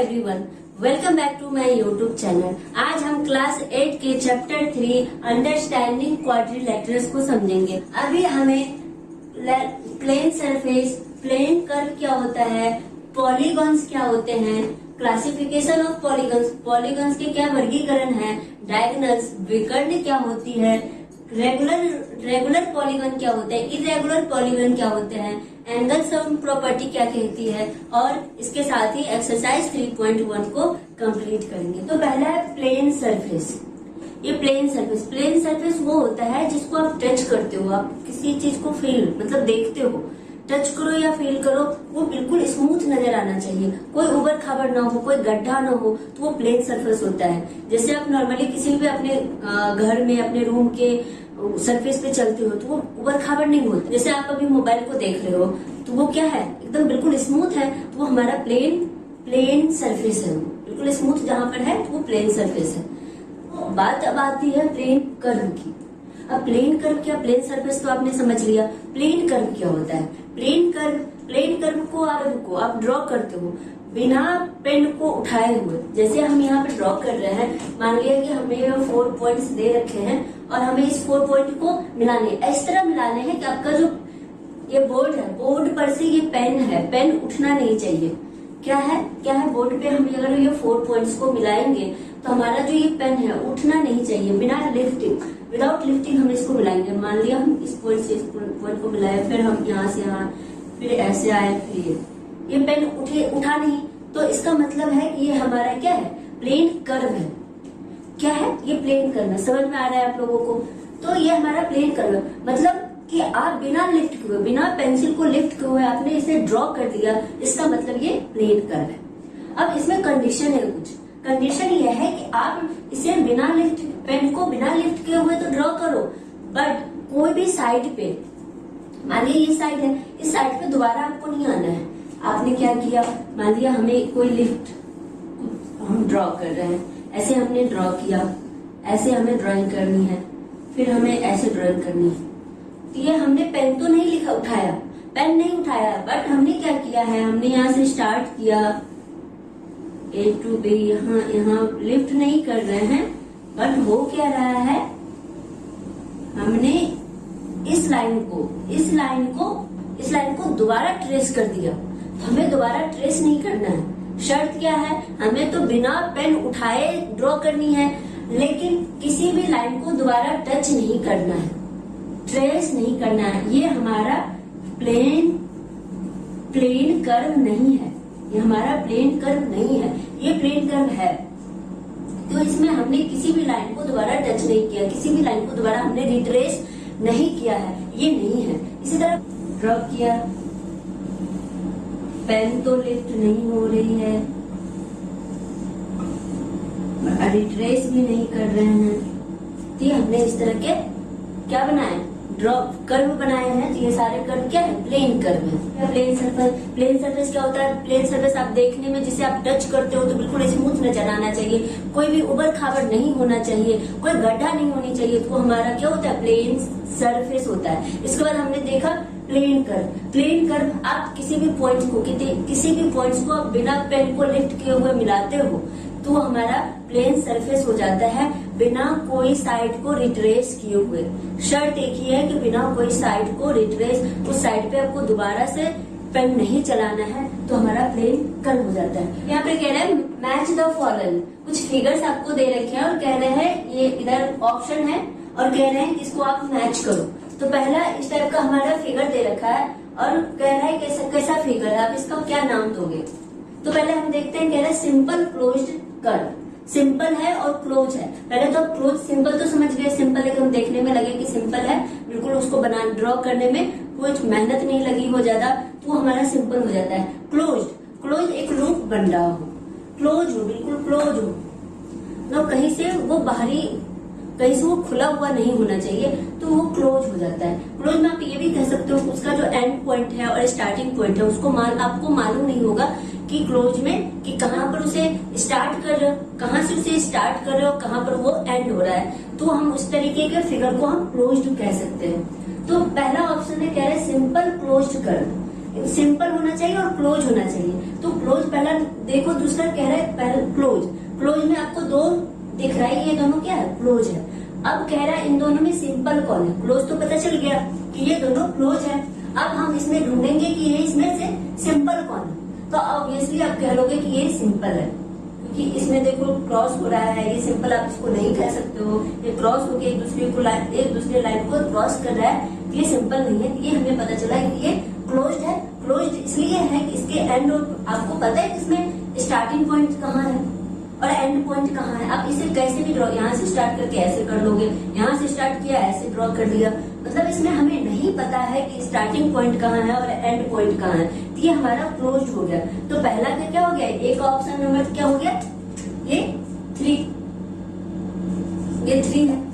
Everyone, welcome back to my YouTube channel. आज हम class 8 के चैप्टर 3 अंडरस्टैंडिंग क्वाड्रिलेटरल्स को समझेंगे। अभी हमें प्लेन सरफेस, प्लेन कर्व क्या होता है, पॉलीगॉन्स क्या होते हैं, क्लासिफिकेशन ऑफ पॉलीगॉन्स, पॉलीगॉन्स के क्या वर्गीकरण है, डायगोनल्स, विकर्ण क्या होती है, रेगुलर पॉलीगॉन क्या होते हैं, इरेगुलर पॉलीगॉन क्या होते हैं, एंगल सम प्रॉपर्टी क्या कहती है, और इसके साथ ही एक्सरसाइज 3.1 को कंप्लीट करेंगे। तो पहला है प्लेन सरफेस। ये प्लेन सरफेस वो होता है जिसको आप टच करते हो, आप किसी चीज को फील मतलब देखते हो, टच करो या फील करो, वो बिल्कुल स्मूथ नजर आना चाहिए, कोई उबड़ खाबड़ ना हो, कोई गड्ढा ना हो, तो वो प्लेन सरफेस होता है। जैसे आप नॉर्मली किसी भी अपने घर में, अपने रूम के सरफेस पे चलते हो तो वो उबड़ खाबड़ नहीं होता। जैसे आप अभी मोबाइल को देख रहे हो तो वो क्या है, एकदम बिल्कुल स्मूथ है, तो वो हमारा प्लेन सरफेस है, बिल्कुल स्मूथ जहां पर है तो वो प्लेन सरफेस है। तो बात अब आती है प्लेन कर्व की। अब प्लेन कर्व क्या, प्लेन सरफेस तो आपने समझ लिया, प्लेन कर्व क्या होता है। प्लेन कर्व को आप ड्रॉ करते हो बिना पेन को उठाए हुए। जैसे हम यहाँ पे ड्रॉ कर रहे हैं, मान लिया कि हमें 4 पॉइंट्स दे रखे हैं और हमें इस 4 पॉइंट को मिलाने, इस तरह मिलाने हैं कि आपका जो ये बोर्ड है, बोर्ड पर से ये पेन है, पेन उठना नहीं चाहिए। क्या है बोर्ड पे हम अगर ये 4 पॉइंट्स को मिलाएंगे तो हमारा जो ये पेन है उठना नहीं चाहिए, बिना लिफ्टिंग, विदाउट लिफ्टिंग हम इसको मिलाएंगे। मान लिया हम इस पॉइंट से इस पॉइंट को मिलाए, फिर हम यहाँ से यहाँ, फिर ऐसे आए, फिर ये पेन उठा नहीं, तो इसका मतलब है कि ये हमारा क्या है, प्लेन कर्व है। क्या है ये, प्लेन कर्व है। समझ में आ रहा है आप लोगों को? तो ये हमारा प्लेन कर्व है, मतलब कि आप बिना लिफ्ट किए, बिना पेंसिल को लिफ्ट किए हुए आपने इसे ड्रॉ कर दिया, इसका मतलब ये प्लेन कर्व है। अब इसमें कंडीशन है, कुछ कंडीशन ये है कि आप इसे बिना लिफ्ट, पेन को बिना लिफ्ट किए हुए तो ड्रॉ करो, बट कोई भी साइड पे, मान लिया ये साइड है, इस साइड पे दोबारा आपको नहीं आना है। आपने क्या किया, मान लिया हमें कोई लिफ्ट हम ड्रॉ कर रहे हैं, ऐसे हमने ड्रॉ किया, ऐसे हमें ड्राइंग करनी है, फिर हमें ऐसे ड्राइंग करनी है। तो ये हमने पेन तो नहीं उठाया, पेन नहीं उठाया, बट हमने क्या किया है, हमने यहाँ से स्टार्ट किया A to B, यहाँ लिफ्ट नहीं कर रहे हैं, बट हो क्या रहा है, हमने इस लाइन को दोबारा ट्रेस कर दिया। तो हमें दोबारा ट्रेस नहीं करना है, शर्त क्या है, हमें तो बिना पेन उठाए ड्रॉ करनी है, लेकिन किसी भी लाइन को दोबारा टच नहीं करना है, ट्रेस नहीं करना है। ये हमारा प्लेन कर्व नहीं है, ये हमारा प्लेन कर्व नहीं है, ये प्लेन कर्व है। तो इसमें हमने किसी भी लाइन को दोबारा टच नहीं किया, किसी भी लाइन को दोबारा हमने रिट्रेस नहीं किया है, ये नहीं है। इसी तरह ड्रॉ किया, पेन तो लिफ्ट नहीं हो रही है, रिट्रेस भी नहीं कर रहे हैं, तो हमने इस तरह के क्या बनाए, ड्रॉ कर्व बनाए हैं। तो ये सारे कर्व क्या है, प्लेन कर्व है। प्लेन सरफेस क्या होता है, प्लेन सरफेस आप देखने में जिसे आप टच करते हो तो बिल्कुल स्मूथ नजर आना चाहिए, कोई भी उबड़ खाबड़ नहीं होना चाहिए, कोई गड्ढा नहीं होनी चाहिए, तो हमारा क्या होता है, प्लेन सरफेस होता है। इसके बाद हमने देखा प्लेन कर्व आप किसी भी पॉइंट्स को आप बिना पेन को लिफ्ट किए हुए मिलाते हो तो हमारा प्लेन सरफेस हो जाता है, बिना कोई साइड को रिट्रेस किए हुए। शर्त एक ही है कि बिना कोई साइड को रिट्रेस, उस साइड पे आपको दोबारा से पेन नहीं चलाना है, तो हमारा प्लेन कर्व हो जाता है। यहाँ पे कह रहे हैं मैच द फॉलोइंग, कुछ फिगर्स आपको दे रखे हैं और कह रहे हैं ये इधर ऑप्शन है और कह रहे हैं इसको आप मैच करो। तो पहला इस टाइप का हमारा फिगर दे रखा है और कह रहा है कैसा फिगर है, आप इसका क्या नाम दोगे। तो पहले हम देखते हैं, कह रहा है सिंपल क्लोज्ड कर्व, सिंपल है और क्लोज है। पहले तो क्लोज, सिंपल तो समझ गए, सिंपल एकदम देखने में लगे कि सिंपल है, बिल्कुल उसको ड्रॉ करने में कोई मेहनत नहीं लगी हो ज्यादा, तो हमारा सिंपल हो जाता है। क्लोज एक लूप बन रहा हो, क्लोज हो, बिल्कुल क्लोज हो, तो कहीं से वो खुला हुआ नहीं होना चाहिए, तो वो क्लोज हो जाता है। क्लोज में आप ये भी कह सकते हो उसका जो एंड पॉइंट है और स्टार्टिंग पॉइंट है उसको आपको मालूम नहीं होगा कि क्लोज में कि कहाँ पर उसे स्टार्ट कर रहे हो, कहाँ से उसे स्टार्ट कर रहे हो, कहाँ पर वो एंड हो रहा है, तो हम उस तरीके के फिगर को हम क्लोज्ड कह सकते हैं। तो पहला ऑप्शन है, कह रहे हैं सिंपल क्लोज्ड कर्व। सिंपल होना चाहिए और क्लोज होना चाहिए। तो क्लोज पहला देखो, दूसरा कह रहा है पहले क्लोज। क्लोज में आपको दो दिख रहा है, ये दोनों क्या है, क्लोज है। अब कह रहा है इन दोनों में सिंपल कौन है। क्लोज तो पता चल गया कि ये दोनों क्लोज है। अब हम इसमें ढूंढेंगे कि ये इसमें से सिंपल कौन है। तो ऑब्वियसली आप कह लोगे कि ये सिंपल है, क्योंकि इसमें देखो क्रॉस हो रहा है। ये सिंपल आप इसको नहीं कह सकते हो, ये क्रॉस होके एक दूसरे लाइन को क्रॉस कर रहा है, ये सिंपल नहीं है। ये हमें पता चला कि ये क्लोज्ड है। क्लोज्ड इसलिए है कि इसके एंड, आपको पता है कि इसमें स्टार्टिंग पॉइंट कहाँ है और एंड पॉइंट कहाँ है। आप इसे कैसे भी ड्रॉ, यहाँ से स्टार्ट करके ऐसे कर लोगे, यहाँ से स्टार्ट किया ऐसे ड्रॉ कर लिया। मतलब इसमें हमें नहीं पता है कि स्टार्टिंग पॉइंट कहाँ है और एंड पॉइंट कहाँ है। तो ये हमारा क्लोज्ड हो गया। तो पहला क्या हो गया, एक ऑप्शन नंबर क्या हो गया, ये 3, ये 3 है।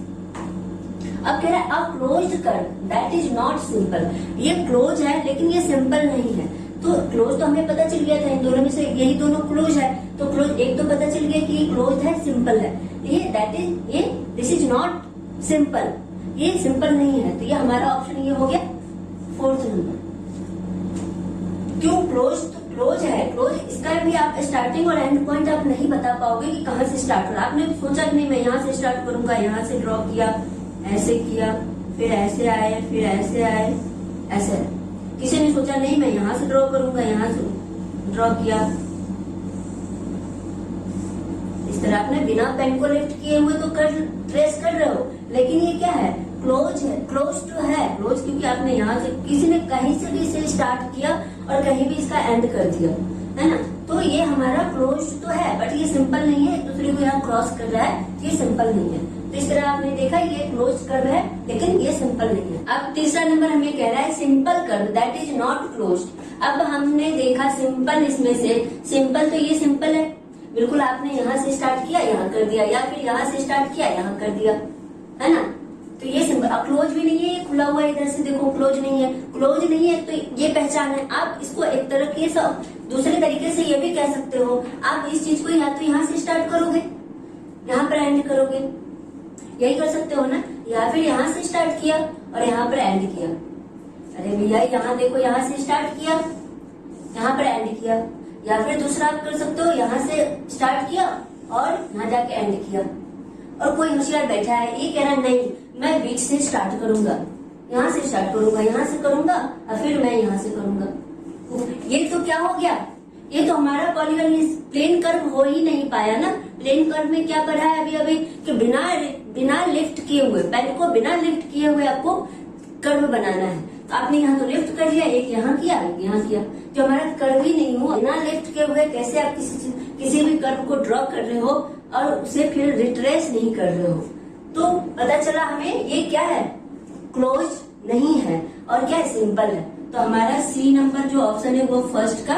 अब कह रहा है a closed curve that is not simple. ये क्लोज है लेकिन ये सिंपल नहीं है। तो क्लोज तो हमें पता चल गया था, इन दोनों में से यही दोनों क्लोज है। तो क्लोज एक तो पता चल गया कि ये क्लोज है, सिंपल है। ये दैट इज, ये दिस इज नॉट सिंपल, ये सिंपल नहीं है। तो ये हमारा ऑप्शन ये हो गया 4th नंबर। क्यों क्लोज, तो क्लोज है, क्लोज इसका भी आप स्टार्टिंग और एंड पॉइंट आप नहीं बता पाओगे कि कहाँ से स्टार्ट हो रहा है। आपने सोचा कि नहीं मैं यहाँ से स्टार्ट करूंगा, यहाँ से ड्रॉ किया, ऐसे किया, फिर ऐसे आए, फिर ऐसे आए, ऐसे। किसी ने सोचा नहीं मैं यहाँ से ड्रॉ करूंगा, यहाँ से ड्रॉ किया। इस तरह आपने बिना पेन को लिफ्ट किए हुए तो ट्रेस कर रहे हो, लेकिन ये क्या है, क्लोज है। क्लोज तो है, क्लोज क्योंकि आपने यहाँ से, किसी ने कहीं से भी इसे स्टार्ट किया और कहीं भी इसका एंड कर दिया, है ना। तो ये हमारा क्लोज तो है, बट ये सिंपल नहीं है। एक दूसरे को यहाँ क्रॉस कर रहा है, ये सिंपल नहीं है। तो इस तरह आपने देखा ये क्लोज कर्व है लेकिन ये सिंपल नहीं है। अब तीसरा नंबर हमें कह रहा है simple curve that is not closed. अब हमने देखा सिंपल, इसमें से सिंपल तो ये सिंपल है, बिल्कुल आपने यहाँ से स्टार्ट किया यहाँ कर दिया, या फिर यहाँ से स्टार्ट किया यहाँ कर दिया, है ना। तो ये सिंपल। अब क्लोज भी नहीं है, ये खुला हुआ है, इधर से देखो क्लोज नहीं है। क्लोज नहीं है तो ये पहचान है। आप इसको एक तरह के दूसरे तरीके से ये भी कह सकते हो, आप इस चीज को या तो यहाँ से स्टार्ट करोगे, यहाँ पर एंड करोगे, यही कर सकते हो ना। या फिर यहाँ से स्टार्ट किया और यहाँ पर एंड किया। अरे भैया यहाँ देखो, यहाँ से स्टार्ट किया, यहाँ पर एंड किया। या फिर दूसरा आप कर सकते हो, यहाँ से स्टार्ट किया और यहाँ जाके एंड किया। और कोई होशियार बैठा है, ये कह रहा है नहीं मैं बीच से स्टार्ट करूंगा, यहाँ से स्टार्ट करूंगा, यहाँ से करूंगा और फिर मैं यहाँ से करूंगा। ये तो क्या हो गया, ये तो हमारा पॉलीगन प्लेन कर्व हो ही नहीं पाया ना। प्लेन कर्व में क्या पढ़ा है अभी अभी कि बिना लिफ्ट किए हुए, पेन को बिना लिफ्ट किए हुए आपको कर्व बनाना है। तो आपने यहाँ तो लिफ्ट कर लिया, एक यहाँ किया, एक यहाँ किया, जो हमारा कर्व ही नहीं हुआ। बिना लिफ्ट किए हुए कैसे आप किसी भी कर्व को ड्रॉ कर रहे हो और उसे फिर रिट्रेस नहीं कर रहे हो। तो पता चला हमें ये क्या है, क्लोज नहीं है और क्या है, सिंपल है। तो हमारा सी नंबर जो ऑप्शन है वो फर्स्ट का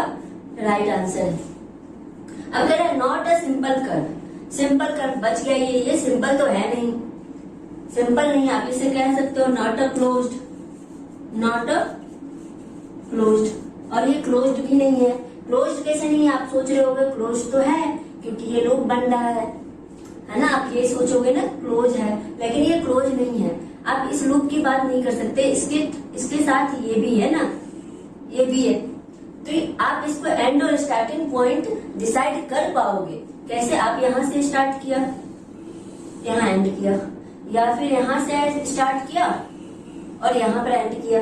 राइट आंसर है। अगर not a simple curve, simple curve बच गया, ये सिंपल तो है नहीं, सिंपल नहीं। आप इसे कह सकते हो not a closed, not a closed. और ये क्लोज्ड भी नहीं है। क्लोज्ड कैसे नहीं है, आप सोच रहे होगे क्लोज तो है क्योंकि ये लूप बन रहा है ना। आप ये सोचोगे ना क्लोज है, लेकिन ये क्लोज नहीं है। आप इस लूप की बात नहीं कर सकते, इसके साथ ये भी है ना, ये भी है। तो आप इसको एंड और स्टार्टिंग पॉइंट डिसाइड कर पाओगे कैसे। आप यहाँ से स्टार्ट किया, यहाँ एंड किया, या फिर यहाँ से स्टार्ट किया और यहाँ पर एंड किया।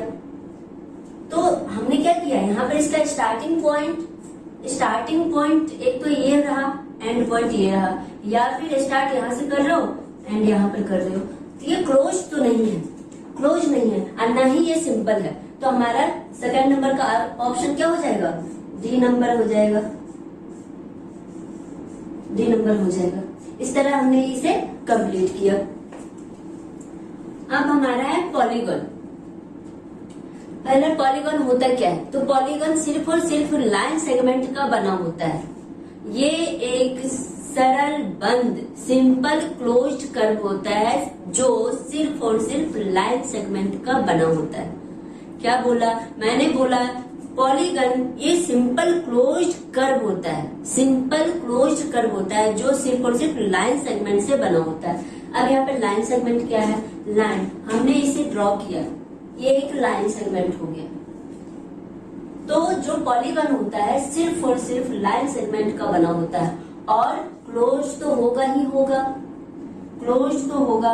तो हमने क्या किया, यहाँ पर इसका स्टार्टिंग पॉइंट एक तो ये रहा, एंड पॉइंट ये रहा, या फिर स्टार्ट यहाँ से कर रहे हो एंड यहाँ पर कर रहे हो। तो ये क्लोज तो नहीं है, क्लोज नहीं है और ना ही ये सिंपल है। तो हमारा सेकंड नंबर का ऑप्शन क्या हो जाएगा, डी नंबर हो जाएगा, डी नंबर हो जाएगा। इस तरह हमने इसे कंप्लीट किया। अब हमारा है पॉलीगन। पहले पॉलीगन होता क्या है, तो पॉलीगन सिर्फ और सिर्फ लाइन सेगमेंट का बना होता है। ये एक सरल बंद सिंपल क्लोज्ड कर्व होता है जो सिर्फ और सिर्फ लाइन सेगमेंट का बना होता है। क्या बोला मैंने, बोला पॉलीगन ये सिंपल क्लोज्ड कर्व होता है, सिंपल क्लोज्ड कर्व होता है जो सिर्फ और सिर्फ लाइन सेगमेंट से बना होता है। अब यहाँ पे लाइन सेगमेंट क्या है, लाइन हमने इसे ड्रॉ किया, ये एक लाइन सेगमेंट हो गया। तो जो पॉलीगन होता है सिर्फ और सिर्फ लाइन सेगमेंट का बना होता है और क्लोज तो होगा ही होगा, क्लोज तो होगा।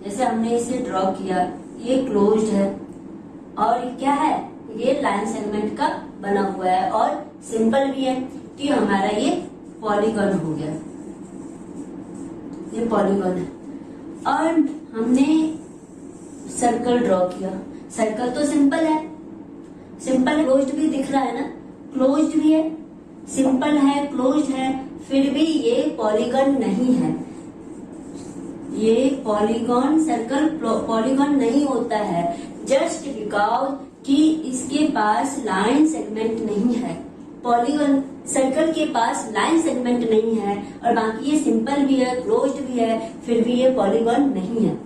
जैसे हमने इसे ड्रॉ किया, ये क्लोज्ड है और ये क्या है, ये लाइन सेगमेंट का बना हुआ है और सिंपल भी है, तो हमारा ये पॉलीगन हो गया, ये पॉलीगन है। और हमने सर्कल ड्रॉ किया, सर्कल तो सिंपल है, सिंपल क्लोज्ड भी दिख रहा है ना, क्लोज्ड भी है, सिंपल है, क्लोज्ड है, फिर भी ये पॉलीगन नहीं है। ये पॉलीगन, सर्कल पॉलीगन नहीं होता है जस्ट बिकॉज कि इसके पास लाइन सेगमेंट नहीं है। पॉलीगन सर्कल के पास लाइन सेगमेंट नहीं है और बाकी ये सिंपल भी है, क्लोज्ड भी है, फिर भी ये पॉलीगन नहीं है।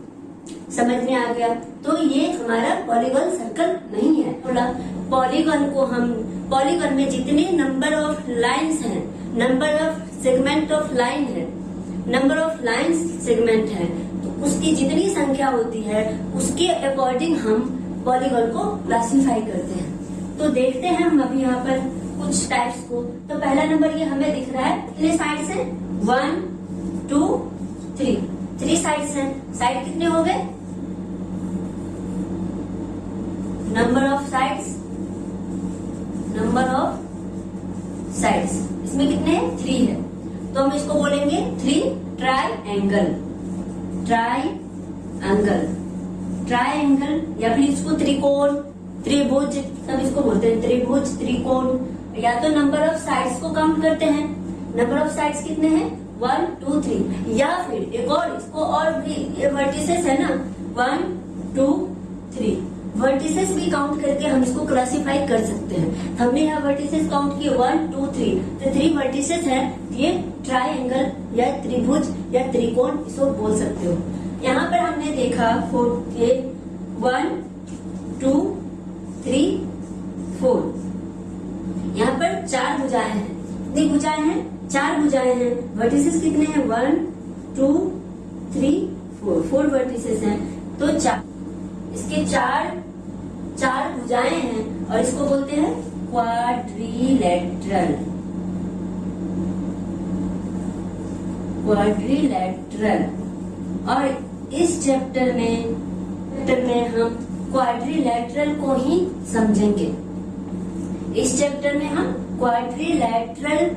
समझ में आ गया? तो ये हमारा पॉलीगन सर्कल नहीं है। बोला पॉलीगन को हम, पॉलीगन में जितने नंबर ऑफ लाइंस हैं, number of segment of line है, नंबर ऑफ लाइन सेगमेंट है, तो उसकी जितनी संख्या होती है उसके अकॉर्डिंग हम पॉलीगन को क्लासिफाई करते हैं। तो देखते हैं हम अभी यहाँ पर कुछ टाइप्स को। तो पहला नंबर ये हमें दिख रहा है, कितने साइड्स हैं? 1 2 3, 3 साइड्स हैं। साइड कितने हो गए? Number of sides, number of sides इसमें कितने हैं? 3 है, तो हम इसको बोलेंगे 3 ट्राइएंगल, ट्राइएंगल, ट्राइएंगल, या फिर इसको त्रिकोण, त्रिभुज, सब इसको बोलते हैं त्रिभुज, त्रिकोण। या तो नंबर ऑफ साइड्स को काउंट करते हैं, नंबर ऑफ साइड्स कितने हैं? 1 2 3, या फिर एक और इसको और भी, ये वर्टिसेस है ना, 1 2 3 वर्टिसेस भी काउंट करके हम इसको क्लासिफाई कर सकते हैं। हमने यहाँ वर्टिसेस काउंट किए 1 2 3, तो 3 वर्टिसेस है, ये ट्राइएंगल या त्रिभुज या त्रिकोण इसको बोल सकते हो। यहाँ पर हमने देखा 1 2 3 4, यहाँ पर 4 भुजाएं हैं। कितनी भुजाएं हैं? 4 भुजाएं हैं। वर्टिसेस कितने हैं? 1 2 3 4 वर्टिसेस हैं, तो 4, इसके 4 भुजाएं हैं और इसको बोलते हैं क्वाड्रिलेटरल, क्वाड्रिलेटरल। और इस चैप्टर में हम क्वाड्रिलेटरल को ही समझेंगे। इस चैप्टर में हम क्वाड्रिलेटरल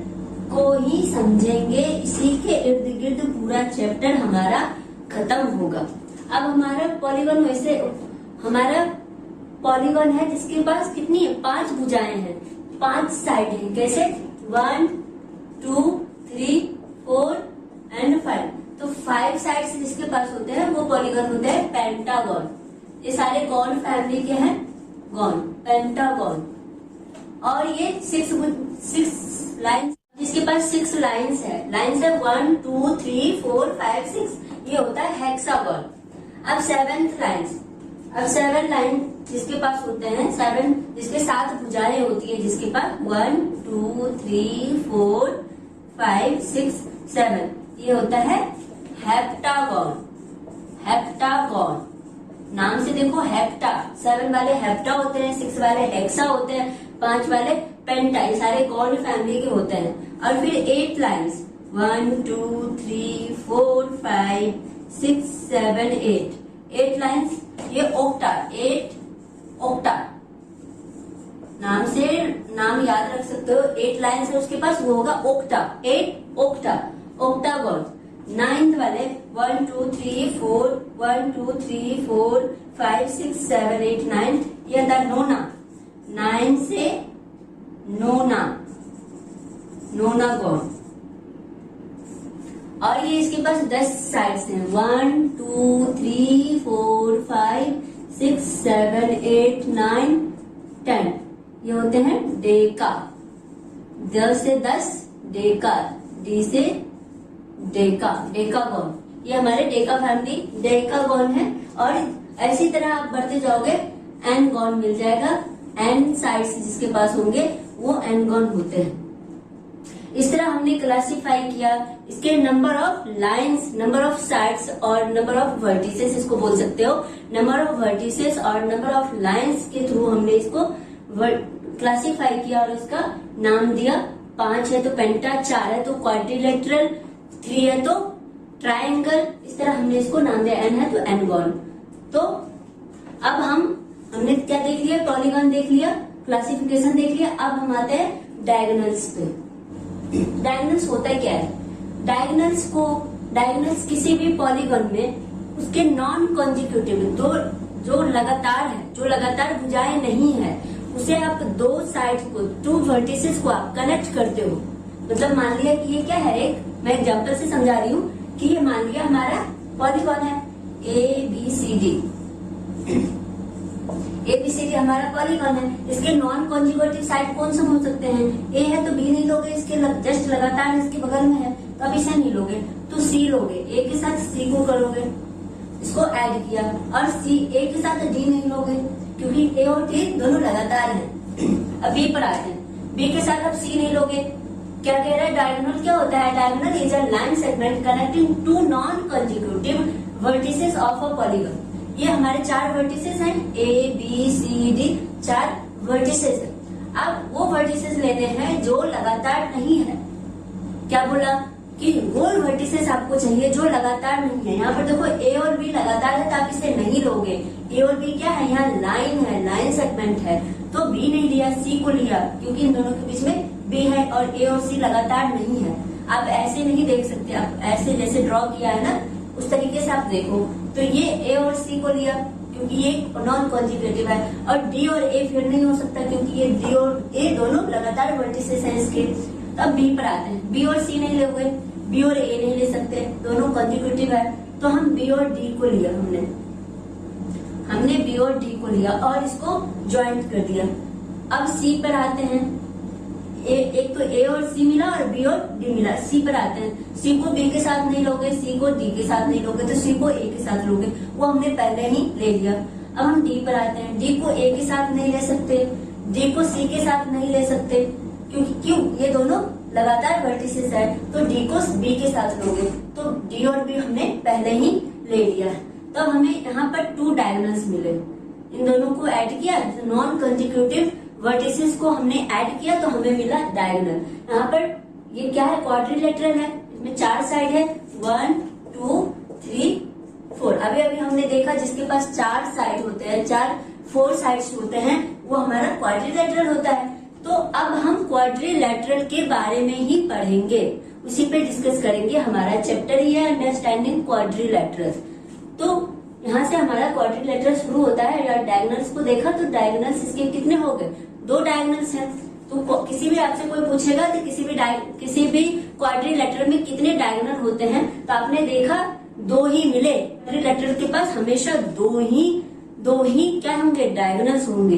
को ही समझेंगे, इसी के इर्द गिर्द पूरा चैप्टर हमारा खत्म होगा। अब हमारा पॉलीगन, वैसे हमारा पॉलीगन है जिसके पास कितनी है? 5 भुजाएं हैं, 5 साइड है। कैसे? 1 2 3 4 एंड 5, तो 5 साइड्स जिसके पास होते हैं वो पॉलीगन होते हैं पेंटागन। ये सारे गॉन फैमिली के हैं, गॉन, पेंटागन। और ये 6 लाइन, जिसके पास 6 लाइन्स है, 1 2 3 4 5 6, ये होता है हेक्सागन। अब 7 लाइन जिसके पास होते हैं, 7 जिसके 7 भुजाएं होती है, जिसके पास 1 2 3 4 5 6 7, ये होता है हेप्टागन। हेप्टागन नाम से देखो, हेप्टा, 7 वाले हेप्टा होते हैं, 6 वाले हेक्सा होते हैं, 5 वाले पेंटा, ये सारे गॉन फैमिली के होते हैं। और फिर 8 लाइन्स, 1 2 3 4 5 6 7 8 लाइन्स, ये ओक्टा, 8 ओक्टा नाम से नाम याद रख सकते हो। 8 लाइन्स है उसके पास, वो होगा ओक्टा, 8 ओक्टा, ओक्टागन। 9th वाले 1 2 3 4 1 2 3 4 5 6 7 8 9, ये था नोना, 9 से नोना, नोनागन। और ये इसके पास 10 साइड्स हैं, 1 2 3 4 5 6 7 8 9 10, ये होते हैं डेका। 10 से 10 डेका, डी से डेका, डेकागन। ये हमारे डेका फैमिली डेकागन है। और ऐसी तरह आप बढ़ते जाओगे, एन गॉन मिल जाएगा, एन साइड्स जिसके पास होंगे वो एन गॉन होते हैं। इस तरह हमने क्लासिफाई किया इसके number of lines, number of sides और नंबर ऑफ वर्टिसेस, इसको बोल सकते हो। नंबर ऑफ वर्टिसेस और नंबर ऑफ लाइंस के थ्रू हमने इसको क्लासिफाई किया और उसका नाम दिया। 5 है तो पेंटा, 4 है तो क्वाड्रिलेटरल, 3 है तो ट्रायंगल, इस तरह हमने इसको नाम दिया। n है तो एनगॉन। तो अब हमने क्या देख लिया, पॉलीगॉन देख लिया, क्लासिफिकेशन देख लिया। अब हम आते हैं डायगोनल्स पे। डायगोनल्स होता क्या है? डायगोनल्स किसी भी पॉलीगॉन में उसके नॉन कॉन्जिक्यूटिव, तो जो लगातार भुजाएं नहीं है, उसे आप दो साइड को, 2 वर्टिसेस को आप कनेक्ट करते हो। मतलब मान लिया कि ये क्या है, मैं एग्जांपल से समझा रही हूँ कि ये मान लिया हमारा पॉलीगॉन है ABCD हमारा पॉलीगॉन है। इसके नॉन कॉन्जुगेटिव साइड कौन से हो सकते हैं? A है तो B नहीं लोगे, इसके जस्ट लगातार इसके बगल में है तो आप इसे नहीं लोगे, तो C लोगे। A के साथ C को करोगे, इसको ऐड किया, और A के साथ D नहीं लोगे क्योंकि A और D दोनों लगातार हैं। अब B पर आते हैं। B के साथ आप C नहीं लोगे। क्या कह रहा है? डायगोनल क्या होता है? Diagonal is a line segment connecting 2 non consecutive vertices of a polygon. ये हमारे 4 वर्टिसेस हैं, ABCD 4 वर्टिसेस है। अब वो वर्टिसेस लेने हैं जो लगातार नहीं है। क्या बोला कि वो वर्टिसेस आपको चाहिए जो लगातार नहीं है। यहाँ पर देखो A और B लगातार है तो आप इसे नहीं लोगे। A और B क्या है? यहाँ लाइन है, लाइन सेगमेंट है, तो B नहीं लिया, C को लिया क्योंकि इन दोनों के बीच में B है और A और C लगातार नहीं है। आप ऐसे नहीं देख सकते, आप ऐसे जैसे ड्रॉ किया है ना उस तरीके से आप देखो। तो ये A और C को लिया क्योंकि ये नॉन कॉन्जिक्यूटिव है, और D और A फिर नहीं हो सकता क्योंकि ये D और A दोनों लगातार वर्टिसेस हैं इसके। तो अब B पर आते हैं। B और C नहीं लोगे, B और A नहीं ले सकते, दोनों कॉन्जिक्यूटिव है, तो हम B और D को लिया। हमने B और D को लिया और इसको ज्वाइंट कर दिया। अब C पर आते हैं। एक तो A और C मिला और B और D मिला। C पर आते हैं। C को B के साथ नहीं लोगे, C को D के साथ नहीं लोगे, तो C को A के साथ लोगे, वो हमने पहले ही ले लिया। अब हम D पर आते हैं। D को A के साथ नहीं ले सकते, D को C के साथ नहीं ले सकते क्यों? ये दोनों लगातार वर्टिसेस है, तो D को B के साथ लोगे, तो D और B हमने पहले ही ले लिया। तब हमें यहाँ पर 2 डायगोनल्स मिले। इन दोनों को ऐड किया, नॉन कंजिक्यूटिव वर्टिसेस को हमने ऐड किया तो हमें मिला डायगोनल। यहाँ पर ये क्या है? क्वाड्रिलेटरल है, इसमें 4 साइड है, 1 2 3 4। अभी हमने देखा जिसके पास 4 साइड होते हैं, 4 साइड्स होते हैं, वो हमारा क्वाड्रिलेटरल होता है। तो अब हम क्वाड्रिलेटरल के बारे में ही पढ़ेंगे, उसी पे डिस्कस करेंगे। हमारा चैप्टर ही है अंडरस्टैंडिंग क्वाड्रिलेटरल। तो यहाँ से हमारा क्वाड्रिलेटरल शुरू होता है। या डायगोनल्स को देखा तो डायगोनल्स इसके कितने हो गए? 2 डायगोनल्स हैं। तो किसी भी आपसे कोई पूछेगा कि किसी भी क्वाड्रिलेटरल में कितने डायगोनल होते हैं, तो आपने देखा 2 ही मिले। क्वाड्रिलेटरल के पास हमेशा 2 ही क्या होंगे? डायगोनल्स होंगे।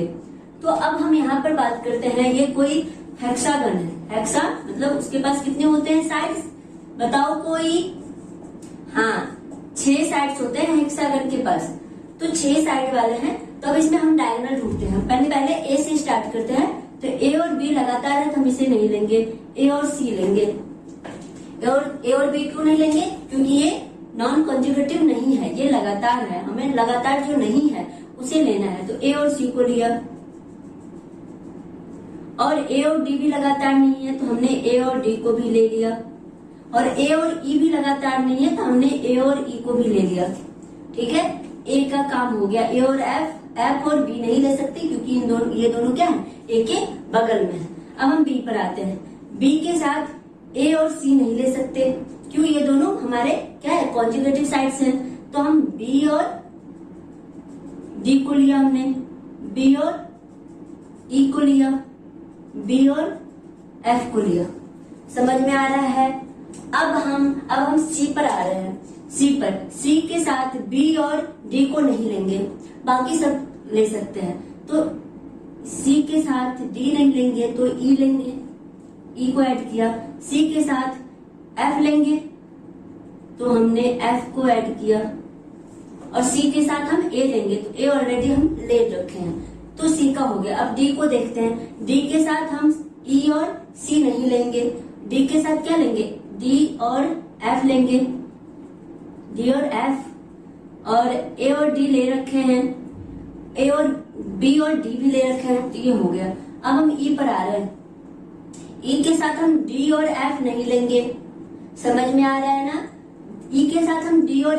तो अब हम यहाँ पर बात करते हैं, ये कोई हेक्सागन है। हेक्सा मतलब उसके पास कितने होते हैं साइड्स? बताओ कोई। हाँ, 6 साइड्स होते हैं हेक्सागन के पास, तो 6 साइड वाले हैं। तो अब इसमें हम डायगोनल ढूंढते हैं। पहले A से स्टार्ट करते हैं। तो A और B लगातार है तो हम इसे नहीं लेंगे, A और C लेंगे। A और B क्यों नहीं लेंगे? क्योंकि ये नॉन कंजिक्यूटिव नहीं है, ये लगातार है। हमें लगातार जो नहीं है उसे लेना है, तो A और C को लिया। और A और D भी लगातार नहीं है तो हमने A और D को भी ले लिया। और A और E भी लगातार नहीं है तो हमने A और E को भी ले लिया। ठीक है, A का काम हो गया। A और F और B नहीं ले सकते क्योंकि ये दोनों क्या है? A के बगल में है। अब हम B पर आते हैं। B के साथ A और C नहीं ले सकते क्यों? ये दोनों हमारे क्या है? कॉन्जुगेटिव साइड्स हैं। तो हम B और D को लिया, हमने B और E को लिया, B और F को लिया। समझ में आ रहा है? अब हम C पर आ रहे हैं। C के साथ B और D को नहीं लेंगे, बाकी सब ले सकते हैं। तो C के साथ D नहीं लेंगे तो E लेंगे, E को ऐड किया। C के साथ F लेंगे तो हमने F को ऐड किया। और C के साथ हम A लेंगे तो A ऑलरेडी हम ले रखे हैं, तो C का हो गया। अब D को देखते हैं। D के साथ हम E और C नहीं लेंगे, D के साथ क्या लेंगे? D और F लेंगे, D और F। और A और D ले रखे हैं, A और B और D भी ले रखे हैं, तो ये हो गया। अब हम ई पर आ रहे हैं। ई के साथ हम डी और एफ नहीं लेंगे, समझ में आ रहा है ना। ई के साथ हम डी और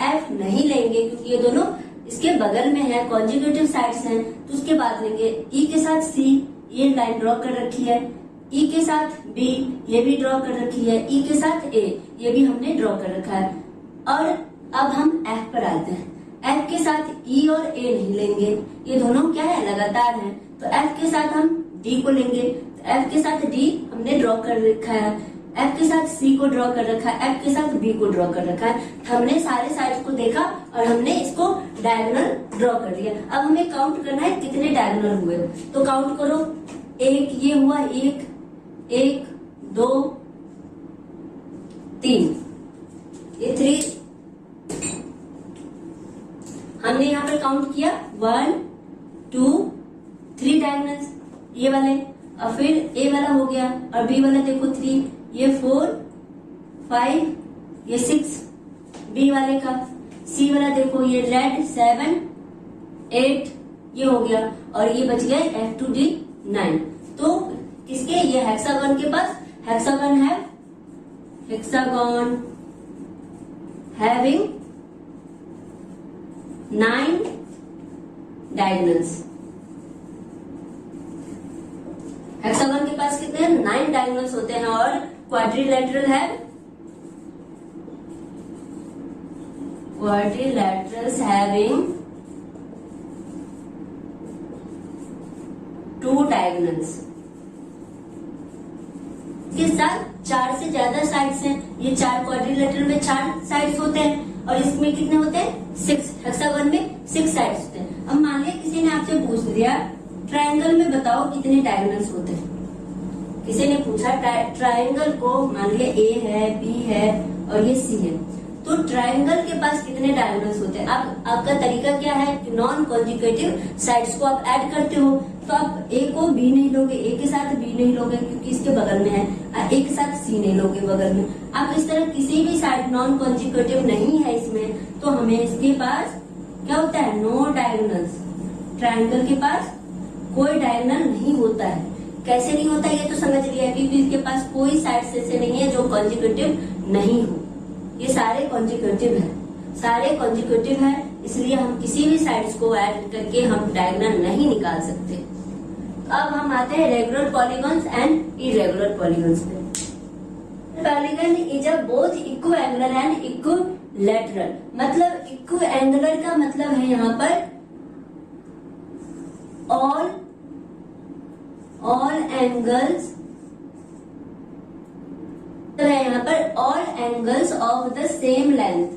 एफ नहीं लेंगे क्योंकि ये दोनों इसके बगल में है, कॉन्जिक्यूटिव साइड्स हैं, तो उसके बाद लेंगे। ई के साथ सी, ये लाइन ड्रॉ कर रखी है। ई के साथ बी, ये भी ड्रॉ कर रखी है। ई के साथ ए, ये भी हमने ड्रॉ कर रखा है। और अब हम एफ पर आते हैं। एफ के साथ ई और ए नहीं लेंगे, ये दोनों क्या है, लगातार हैं। तो एफ के साथ हम डी को लेंगे। तो एफ के साथ डी हमने ड्रॉ कर रखा है, एफ के साथ सी को ड्रॉ कर रखा है, एफ के साथ बी को ड्रॉ कर रखा है। हमने सारे साइड्स को देखा और हमने इसको डायगोनल ड्रॉ कर दिया। अब हमें काउंट करना है कितने डायगोनल हुए, तो काउंट करो। एक ये हुआ, एक, 2 3, ये 3। हमने यहाँ पर काउंट किया 1 2 3 डायगोनल्स, ये वाले। और फिर ए वाला हो गया और बी वाला देखो 3, ये 4 5, ये 6 बी वाले का। सी वाला देखो ये रेड 7 8, ये हो गया। और ये बच गया F to D 9। तो किसके, ये हेक्सागन के पास, हेक्सागन हैविंग 9 डायगोनल्स। हेक्सागन के पास कितने 9 डायगोनल्स होते हैं। और क्वाड्रिलेटरल्स हैविंग 2 डायगोनल्स के साथ 4 से ज्यादा साइड्स हैं। ये 4 क्वाड्रिलेटरल में 4 साइड्स होते हैं और इसमें कितने होते हैं 6। हेक्सागन में 6 साइड्स होते हैं। अब मान लिया किसी ने आपसे पूछ दिया ट्रायंगल में बताओ कितने डायगोनल्स होते हैं। किसी ने पूछा ट्रायंगल को, मान लिया ए है, बी है और ये सी है, तो ट्रायंगल के पास कितने डायगोनल्स होते हैं। अब आपका तरीका क्या है, नॉन कॉन्जिक्यूटिव साइड्स को आप ऐड करते हो। तो आप ए को बी नहीं लोगे, ए के साथ बी नहीं लोगे क्योंकि इसके बगल में है, ए के साथ सी नहीं लोगे बगल में। आप इस तरह किसी भी साइड नॉन कॉन्जिक्यूटिव नहीं है इसमें, तो हमें इसके पास क्या होता है, नो डायगोनल्स। ट्रायंगल के पास कोई डायगोनल नहीं होता है। कैसे नहीं होता ये तो समझ लिया, क्योंकि इसके पास कोई साइड ऐसे नहीं है जो कॉन्जिक्यूटिव नहीं हो। ये सारे कॉन्जिक्यूटिव है, सारे कॉन्जिक्यूटिव है, इसलिए हम किसी भी साइड्स को ऐड करके हम डायगोनल नहीं निकाल सकते। अब हम आते हैं regular polygons and irregular polygons पे। Polygon is a both equiangular and equilateral. मतलब इक्विएंगुलर का मतलब है यहाँ पर all angles, तो है यहाँ पर all angles of the same length,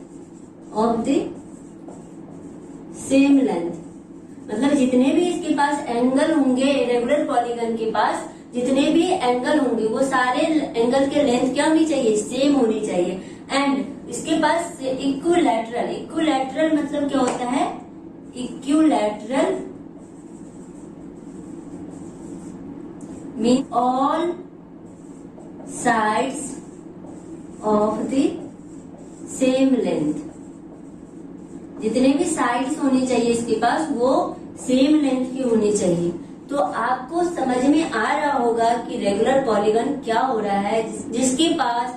मतलब जितने भी इसके पास एंगल होंगे इरेगुलर पॉलीगन के पास, जितने भी एंगल होंगे वो सारे एंगल के लेंथ क्या होनी चाहिए, सेम होनी चाहिए। एंड इसके पास इक्विलैटरल मतलब क्या होता है, equilateral mean all sides of the same length. जितने भी साइड्स होनी चाहिए इसके पास वो सेम लेंथ की होनी चाहिए। तो आपको समझ में आ रहा होगा कि रेगुलर पॉलीगन क्या हो रहा है, जिसके पास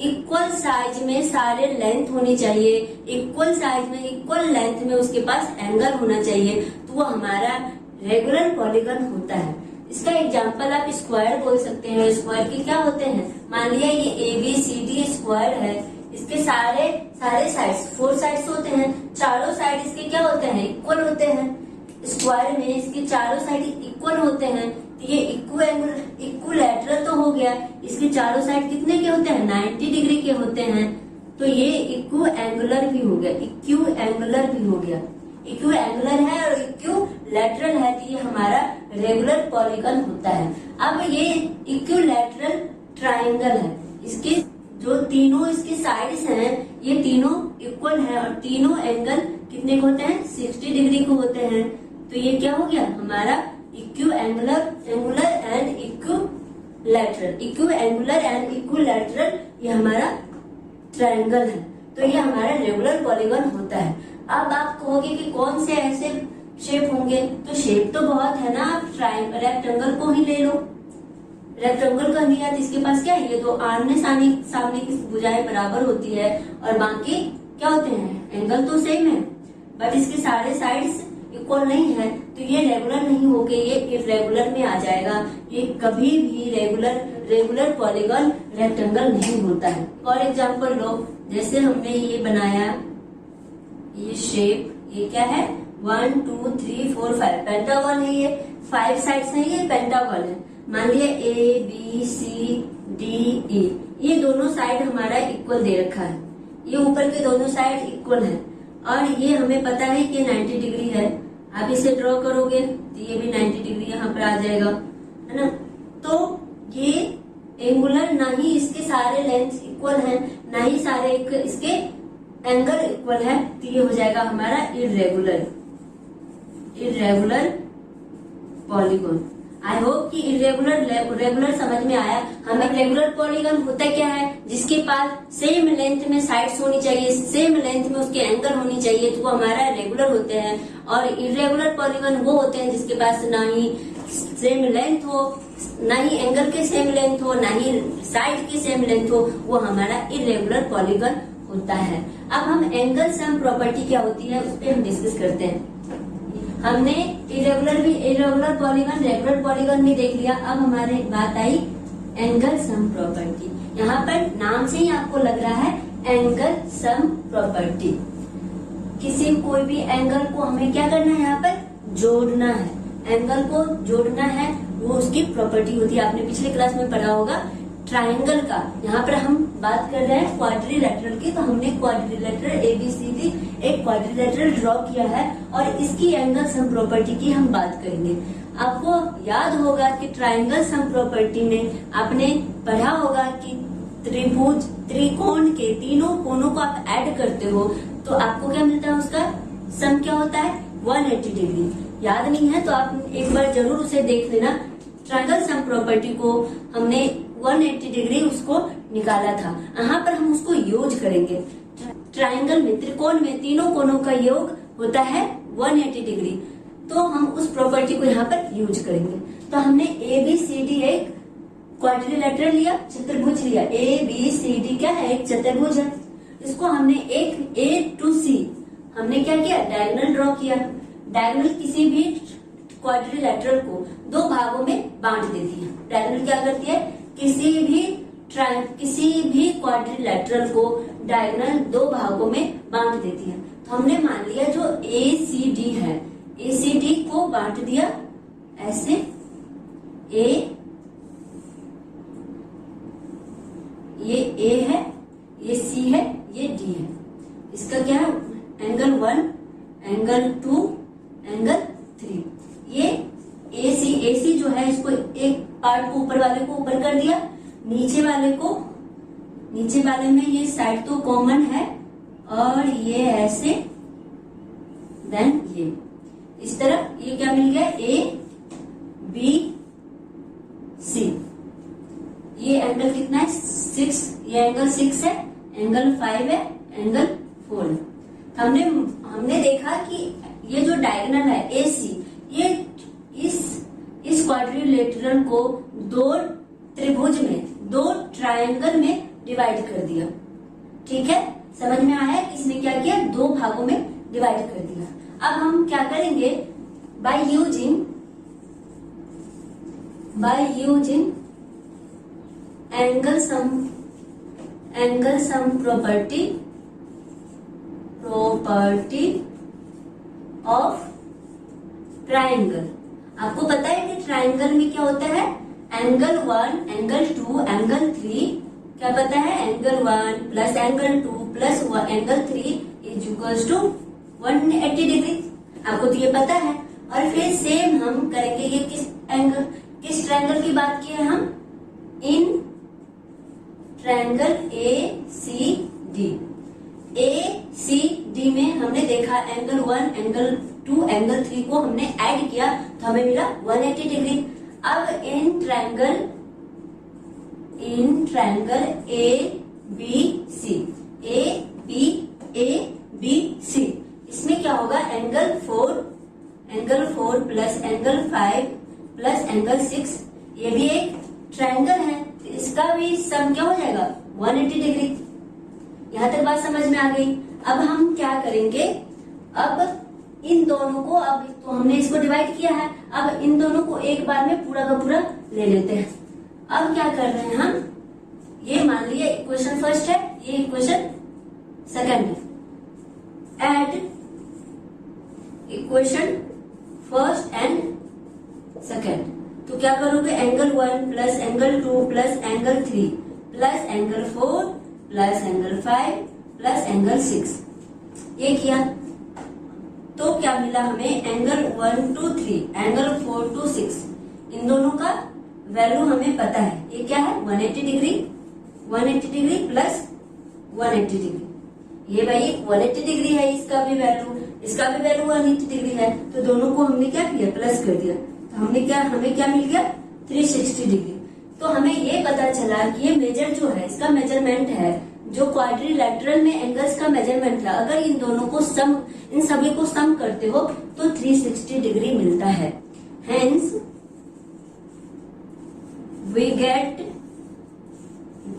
इक्वल साइज में सारे लेंथ होनी चाहिए, इक्वल साइज में इक्वल लेंथ में उसके पास एंगल होना चाहिए, तो वो हमारा रेगुलर पॉलीगन होता है। इसका एग्जांपल आप स्क्वायर बोल सकते हैं। स्क्वायर के क्या होते हैं, मान लिया ये ABCD स्क्वायर है, इसके सारे साइड्स 4 साइड्स होते हैं, चारों साइड इसके क्या होते हैं, इक्वल होते हैं। स्क्वायर में इसके चारों साइड इक्वल होते हैं, तो ये इक्विलैटरल तो हो गया। इसके चारों साइड कितने के होते हैं, 90 डिग्री के होते हैं, तो ये इक्विएंगुलर भी हो गया, इक्विएंगुलर भी हो गया। इक्विएंगुलर है और इक्विलैटरल है, तो ये हमारा रेगुलर पॉलीगन होता है। अब ये इक्विलैटरल ट्रायंगल है, इसके जो तीनों इसके साइड्स हैं ये तीनों इक्वल है और तीनों एंगल कितने को होते हैं, 60 डिग्री को होते हैं। तो ये क्या हो गया हमारा इक्विएंगुलर एंड इक्विलैटरल, ये हमारा ट्रायंगल है। तो ये हमारा रेगुलर पॉलीगन होता है। अब आप कहोगे कि कौन से ऐसे शेप होंगे। तो शेप तो बहुत है ना, आप रेक्टेंगल को ही ले लो। रेक्टेंगल का लिया तो इसके पास क्या है, ये दो आमने सामने की भुजाएं बराबर होती है और बाकी क्या होते हैं, एंगल तो सेम है, बट इसके सारे साइड्स इक्वल नहीं है, तो ये रेगुलर नहीं होके ये इरेगुलर में आ जाएगा। ये कभी भी रेगुलर पॉलीगॉन रेक्टेंगल नहीं होता है। और एग्जांपल लो, जैसे हमने ये बनाया, ये शेप, ये क्या है, 1 2 3 4 5 पेंटागन है, ये 5 साइड्स है, ये पेंटागन है। मान लिया ए बी सी डी ई, ये दोनों साइड हमारा इक्वल दे रखा है, ये ऊपर के दोनों साइड इक्वल है और ये हमें पता है कि 90 डिग्री है। आप इसे ड्रॉ करोगे तो ये भी 90 डिग्री यहाँ पर आ जाएगा, है ना। तो ये एंगुलर, ना ही इसके सारे लेंथ इक्वल है, ना ही सारे इसके एंगल इक्वल है, तो ये हो जाएगा हमारा इरेगुलर पॉलीगॉन। आई होप कि रेगुलर समझ में आया। हमें रेगुलर पॉलीगॉन होता क्या है, जिसके पास सेम लेंथ में साइड्स होनी चाहिए, सेम लेंथ में उसके एंगल होनी चाहिए, तो वो हमारा रेगुलर होते हैं। और इरेगुलर पॉलीगॉन वो होते हैं जिसके पास ना ही सेम लेंथ हो, ना ही एंगल के सेम लेंथ हो, ना ही साइड की सेम लेंथ हो, वो हमारा इरेगुलर पॉलीगॉन होता है। अब हम एंगल सम प्रॉपर्टी क्या होती है उस पर हम डिस्कस करते हैं। हमने इरेगुलर पॉलीगॉन, रेगुलर पॉलीगॉन भी देख लिया। अब हमारे बात आई एंगल सम प्रॉपर्टी। यहाँ पर नाम से ही आपको लग रहा है एंगल सम प्रॉपर्टी। किसी कोई भी एंगल को हमें क्या करना है, यहाँ पर जोड़ना है, एंगल को जोड़ना है, वो उसकी प्रॉपर्टी होती है। आपने पिछले क्लास में पढ़ा होगा ट्राइंगल का। यहाँ पर हम बात कर रहे हैं क्वाड्रिलेटरल की, तो हमने क्वाड्रिलेटरल ABCD एक क्वाड्रिलेटरल ड्रॉ किया है और इसकी एंगल सम प्रॉपर्टी की हम बात करेंगे। आपको याद होगा कि ट्राइंगल सम प्रॉपर्टी में आपने पढ़ा होगा कि त्रिकोण के तीनों कोनों को आप ऐड करते हो तो आपको क्या मिलता है, उसका सम क्या होता है, 180 डिग्री। याद नहीं है तो आप एक बार जरूर उसे देख लेना। ट्राइंगल सम प्रॉपर्टी को हमने 180 डिग्री उसको निकाला था, यहाँ पर हम उसको यूज करेंगे। ट्राइंगल में, त्रिकोण में तीनों कोनों का योग होता है 180 डिग्री, तो हम उस प्रॉपर्टी को यहाँ पर यूज करेंगे। तो हमने ABCD एक क्वाड्रिलेटरल लिया, चतुर्भुज लिया। ABCD क्या है, एक चतुर्भुज है। इसको हमने एक A to C हमने क्या किया, डायगोनल ड्रॉ किया। डायगोनल किसी भी क्वाड्रिलेटरल को दो भागों में बांट देती है। डायगोनल क्या करती है, किसी भी क्वाड्रिलेटरल को डायगोनल दो भागों में बांट देती है। तो हमने मान लिया जो ACD है, ACD को बांट दिया ऐसे, ये A है, ये C है, ये D है। इसका क्या है, एंगल 1, एंगल 2, एंगल 3। ये AC जो है, इसको एक पार्ट को ऊपर वाले को ऊपर कर दिया, नीचे वाले में ये साइड तो कॉमन है और ये ऐसे, देन ये इस तरह, ये क्या मिल गया, ABC। ये एंगल कितना है, 6, ये एंगल 6 है, एंगल 5 है, एंगल 4 है। हमने देखा कि ये जो डायगोनल है AC, ये इस क्वाड्रिलेटरल को दो त्रिभुज में, दो ट्रायंगल में डिवाइड कर दिया। ठीक है, समझ में आया कि इसने क्या किया, दो भागों में डिवाइड कर दिया। अब हम क्या करेंगे, by using angle sum property of triangle. आपको पता है कि ट्राइंगल में क्या होता है, एंगल 1, एंगल 2, एंगल 3। क्या पता है, angle 1 plus angle 2 plus angle 3 is equals to 180 degree. आपको तो ये पता है। और फिर सेम हम करेंगे, ये किस ट्रायंगल की बात की है हम, इन ट्रायंगल ACD में हमने देखा एंगल 1, एंगल 2, एंगल 3 को हमने ऐड किया तो हमें मिला 180 डिग्री। अब इन ट्रायंगल ABC, इसमें क्या होगा, एंगल एंगल 6। ये भी एक ट्रायंगल है, तो इसका भी सम क्या हो जाएगा 180 डिग्री। यहाँ तक बात समझ में आ गई। अब हम क्या करेंगे, अब इन दोनों को, अब तो हमने इसको डिवाइड किया है, अब इन दोनों को एक बार में पूरा का पूरा ले लेते हैं। अब क्या कर रहे हैं हम, ये मान लिया इक्वेशन फर्स्ट है, ये इक्वेशन सेकंड है। Add equation first and second, तो क्या करोगे, angle 1 plus angle 2 plus angle 3 plus angle 4 plus angle 5 plus angle 6, ये किया तो क्या मिला हमें, एंगल 1 to 3, एंगल 4 to 6, इन दोनों का वैल्यू हमें पता है। ये क्या है 180 डिग्री, 180 डिग्री प्लस 180 डिग्री, ये भाई 180 डिग्री है, इसका भी वैल्यू 180 डिग्री है, तो दोनों को हमने क्या किया, प्लस कर दिया, तो हमें क्या मिल गया 360 डिग्री। तो हमें ये पता चला कि ये मेजर जो है, इसका मेजरमेंट है, जो क्वाड्रिलैटरल में एंगल्स का मेजरमेंट है, अगर इन दोनों को इन सभी को सम करते हो तो 360 डिग्री मिलता है। Hence we get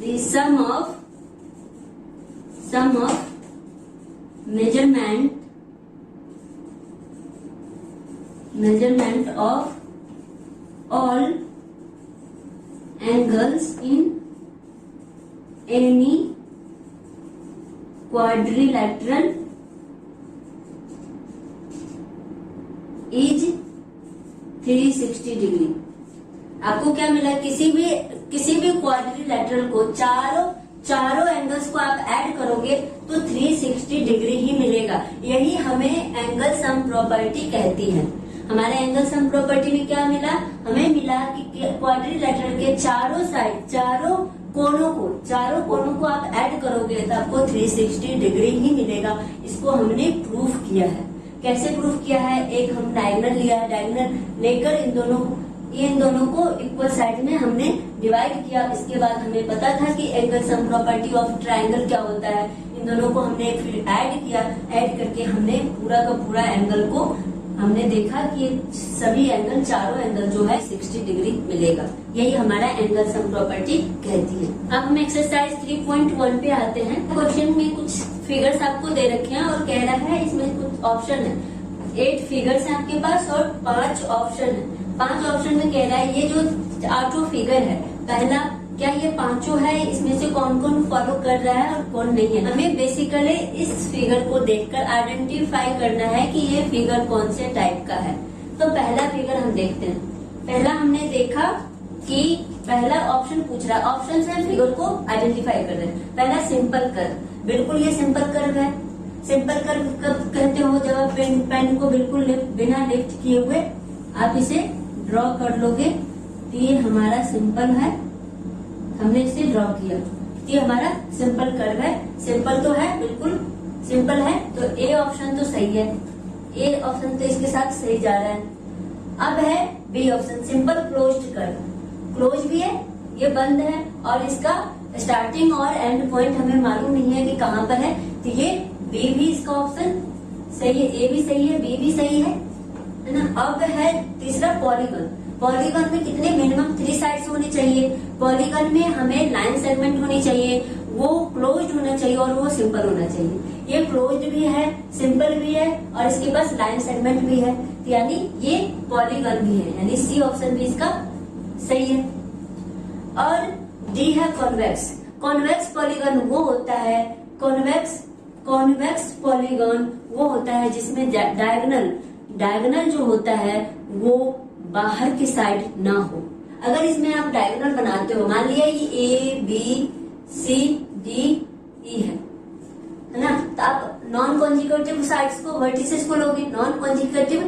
the sum of measurement of all angles in any quadrilateral is 360 degree. आपको क्या मिला, किसी भी क्वाड्रिलैटरल को चारों एंगल्स को आप ऐड करोगे तो 360 डिग्री ही मिलेगा। यही हमें एंगल सम प्रॉपर्टी कहती है। हमारे एंगल सम प्रॉपर्टी में क्या मिला, हमें मिला कि क्वाड्रिलैटरल के चारों कोनों को आप ऐड करोगे तो आपको 360 डिग्री ही मिलेगा। इसको हमने प्रूफ किया है। कैसे प्रूफ किया है, एक हम डायगोनल लिया, डायगोनल लेकर इन दोनों को इक्वल साइड में हमने डिवाइड किया। इसके बाद हमें पता था कि angle sum property of triangle क्या होता है। इन दोनों को हमने फिर ऐड किया, ऐड करके हमने पूरा का पूरा एंगल को हमने देखा कि सभी एंगल, चारों एंगल जो है 60 डिग्री मिलेगा। यही हमारा एंगल सम प्रॉपर्टी कहती है। अब हम एक्सरसाइज 3.1 पे आते हैं। क्वेश्चन में कुछ फिगर्स आपको दे रखे हैं और कह रहा है इसमें कुछ ऑप्शन है। 8 फिगर्स है आपके पास और 5 ऑप्शन है। 5 ऑप्शन में कह रहा है ये जो 8 फिगर है, पहला क्या ये 5 है, इसमें से कौन कौन फॉलो कर रहा है और कौन नहीं है। हमें बेसिकली इस फिगर को देखकर आइडेंटिफाई करना है कि ये फिगर कौन से टाइप का है। तो पहला फिगर हम देखते हैं। पहला हमने देखा कि पहला ऑप्शन पूछ रहा है, ऑप्शन से फिगर को आइडेंटिफाई कर रहे हैं। पहला सिंपल कर्व, बिल्कुल ये सिंपल कर्व है। सिंपल कर्व कब कहते हो, जब आप पेन को बिल्कुल बिना लिफ्ट किए हुए आप इसे ड्रॉ कर लोगे तो ये हमारा सिंपल है, हमने इसे ड्रॉ किया, ये हमारा सिंपल कर्व है। सिंपल तो है, बिल्कुल सिंपल है, तो ए ऑप्शन तो सही है। ए ऑप्शन तो इसके साथ सही जा रहा है। अब है B option, simple closed curve. Close भी है, ये बंद है और इसका स्टार्टिंग और एंड पॉइंट हमें मालूम नहीं है कि कहाँ पर है, तो ये बी भी इसका ऑप्शन सही है। ए भी सही है, बी भी सही है ना। अब है तीसरा पॉलीगन। पॉलीगन में कितने, मिनिमम 3 साइड्स होनी चाहिए। पॉलीगन में हमें लाइन सेगमेंट होनी चाहिए, वो क्लोज्ड होना चाहिए और वो सिंपल होना चाहिए। ये क्लोज्ड भी है, सिंपल भी है और इसके पास लाइन सेगमेंट भी है, तो यानी ये पॉलीगन भी है, यानी सी ऑप्शन भी इसका सही है। और डी है कॉन्वेक्स। कॉन्वेक्स पॉलीगन वो होता है, कॉन्वेक्स पॉलीगन वो होता है जिसमें डायगोनल जो होता है वो बाहर की साइड ना हो। अगर इसमें आप डायगोनल बनाते हो, मान लिया ये ए बी सी डी ई है ना, तो आप नॉन कॉन्जिक्यूटिव साइड्स को, वर्टिसेस को लोगे, नॉन कॉन्जिक्यूटिव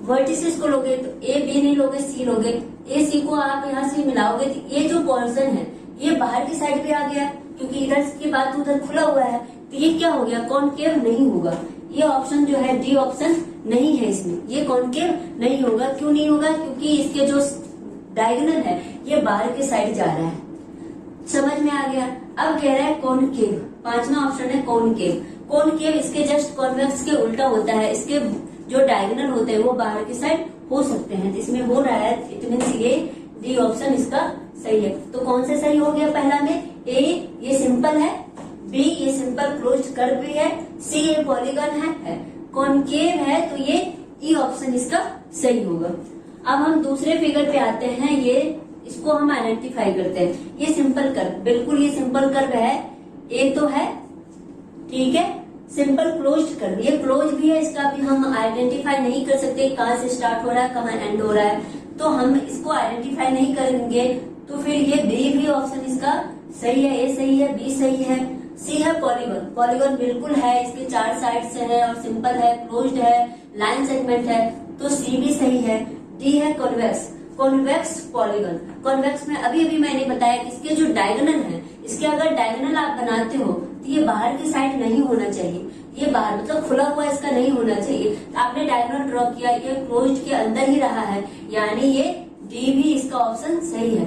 वर्टिसेस को लोगे, तो ए बी नहीं लोगे, सी लोगे। ए सी को आप यहाँ से मिलाओगे तो ये जो पोर्शन है ये बाहर की साइड पे आ गया, क्योंकि इधर के बाद उधर खुला हुआ है, तो ये क्या हो गया, कॉनकेव नहीं होगा। ये ऑप्शन जो है डी ऑप्शन नहीं है, इसमें ये कॉनकेव नहीं होगा। क्यों नहीं होगा, क्योंकि इसके जो डायगोनल है ये बाहर के साइड जा रहा है। समझ में आ गया। अब कह रहा है कॉनकेव, 5वां ऑप्शन है कॉनकेव। कॉनकेव इसके जस्ट कॉन्वेक्स के उल्टा होता है, इसके जो डायगोनल होते हैं वो बाहर की साइड हो सकते हैं, इसमें हो रहा है, इट मीन्स ये डी ऑप्शन इसका सही है। तो कौन सा सही हो गया? पहला में ए ये सिंपल है, बी ये सिंपल क्लोज्ड कर्व भी है, सी ये पॉलीगन है, कॉनकेव है, तो ये ई ऑप्शन इसका सही होगा। अब हम दूसरे फिगर पे आते हैं, ये इसको हम आइडेंटिफाई करते हैं। ये सिंपल कर्व, बिल्कुल ये सिंपल कर्व है, ए तो है, ठीक है, सिंपल क्लोज्ड कर्व, ये क्लोज भी है, इसका भी हम आइडेंटिफाई नहीं कर सकते कहाँ से स्टार्ट हो रहा है कहाँ एंड हो रहा है, तो हम इसको आइडेंटिफाई नहीं करेंगे। तो फिर ये बी भी ऑप्शन इसका सही है, ए सही है, बी सही है। सी है पॉलीगन, पॉलीगन बिल्कुल है, इसके 4 साइड से है और सिंपल है, क्लोज्ड है, लाइन सेगमेंट है, तो सी भी सही है। डी है कॉन्वेक्स, कॉन्वेक्स पॉलीगन, कॉन्वेक्स में अभी अभी मैंने बताया कि इसके जो डायगोनल है, इसके अगर डायगोनल आप बनाते हो तो ये बाहर की साइड नहीं होना चाहिए, ये बाहर मतलब खुला हुआ इसका नहीं होना चाहिए। आपने डायगोनल ड्रॉ किया, ये क्लोज्ड के अंदर ही रहा है, यानी ये डी भी इसका ऑप्शन सही है,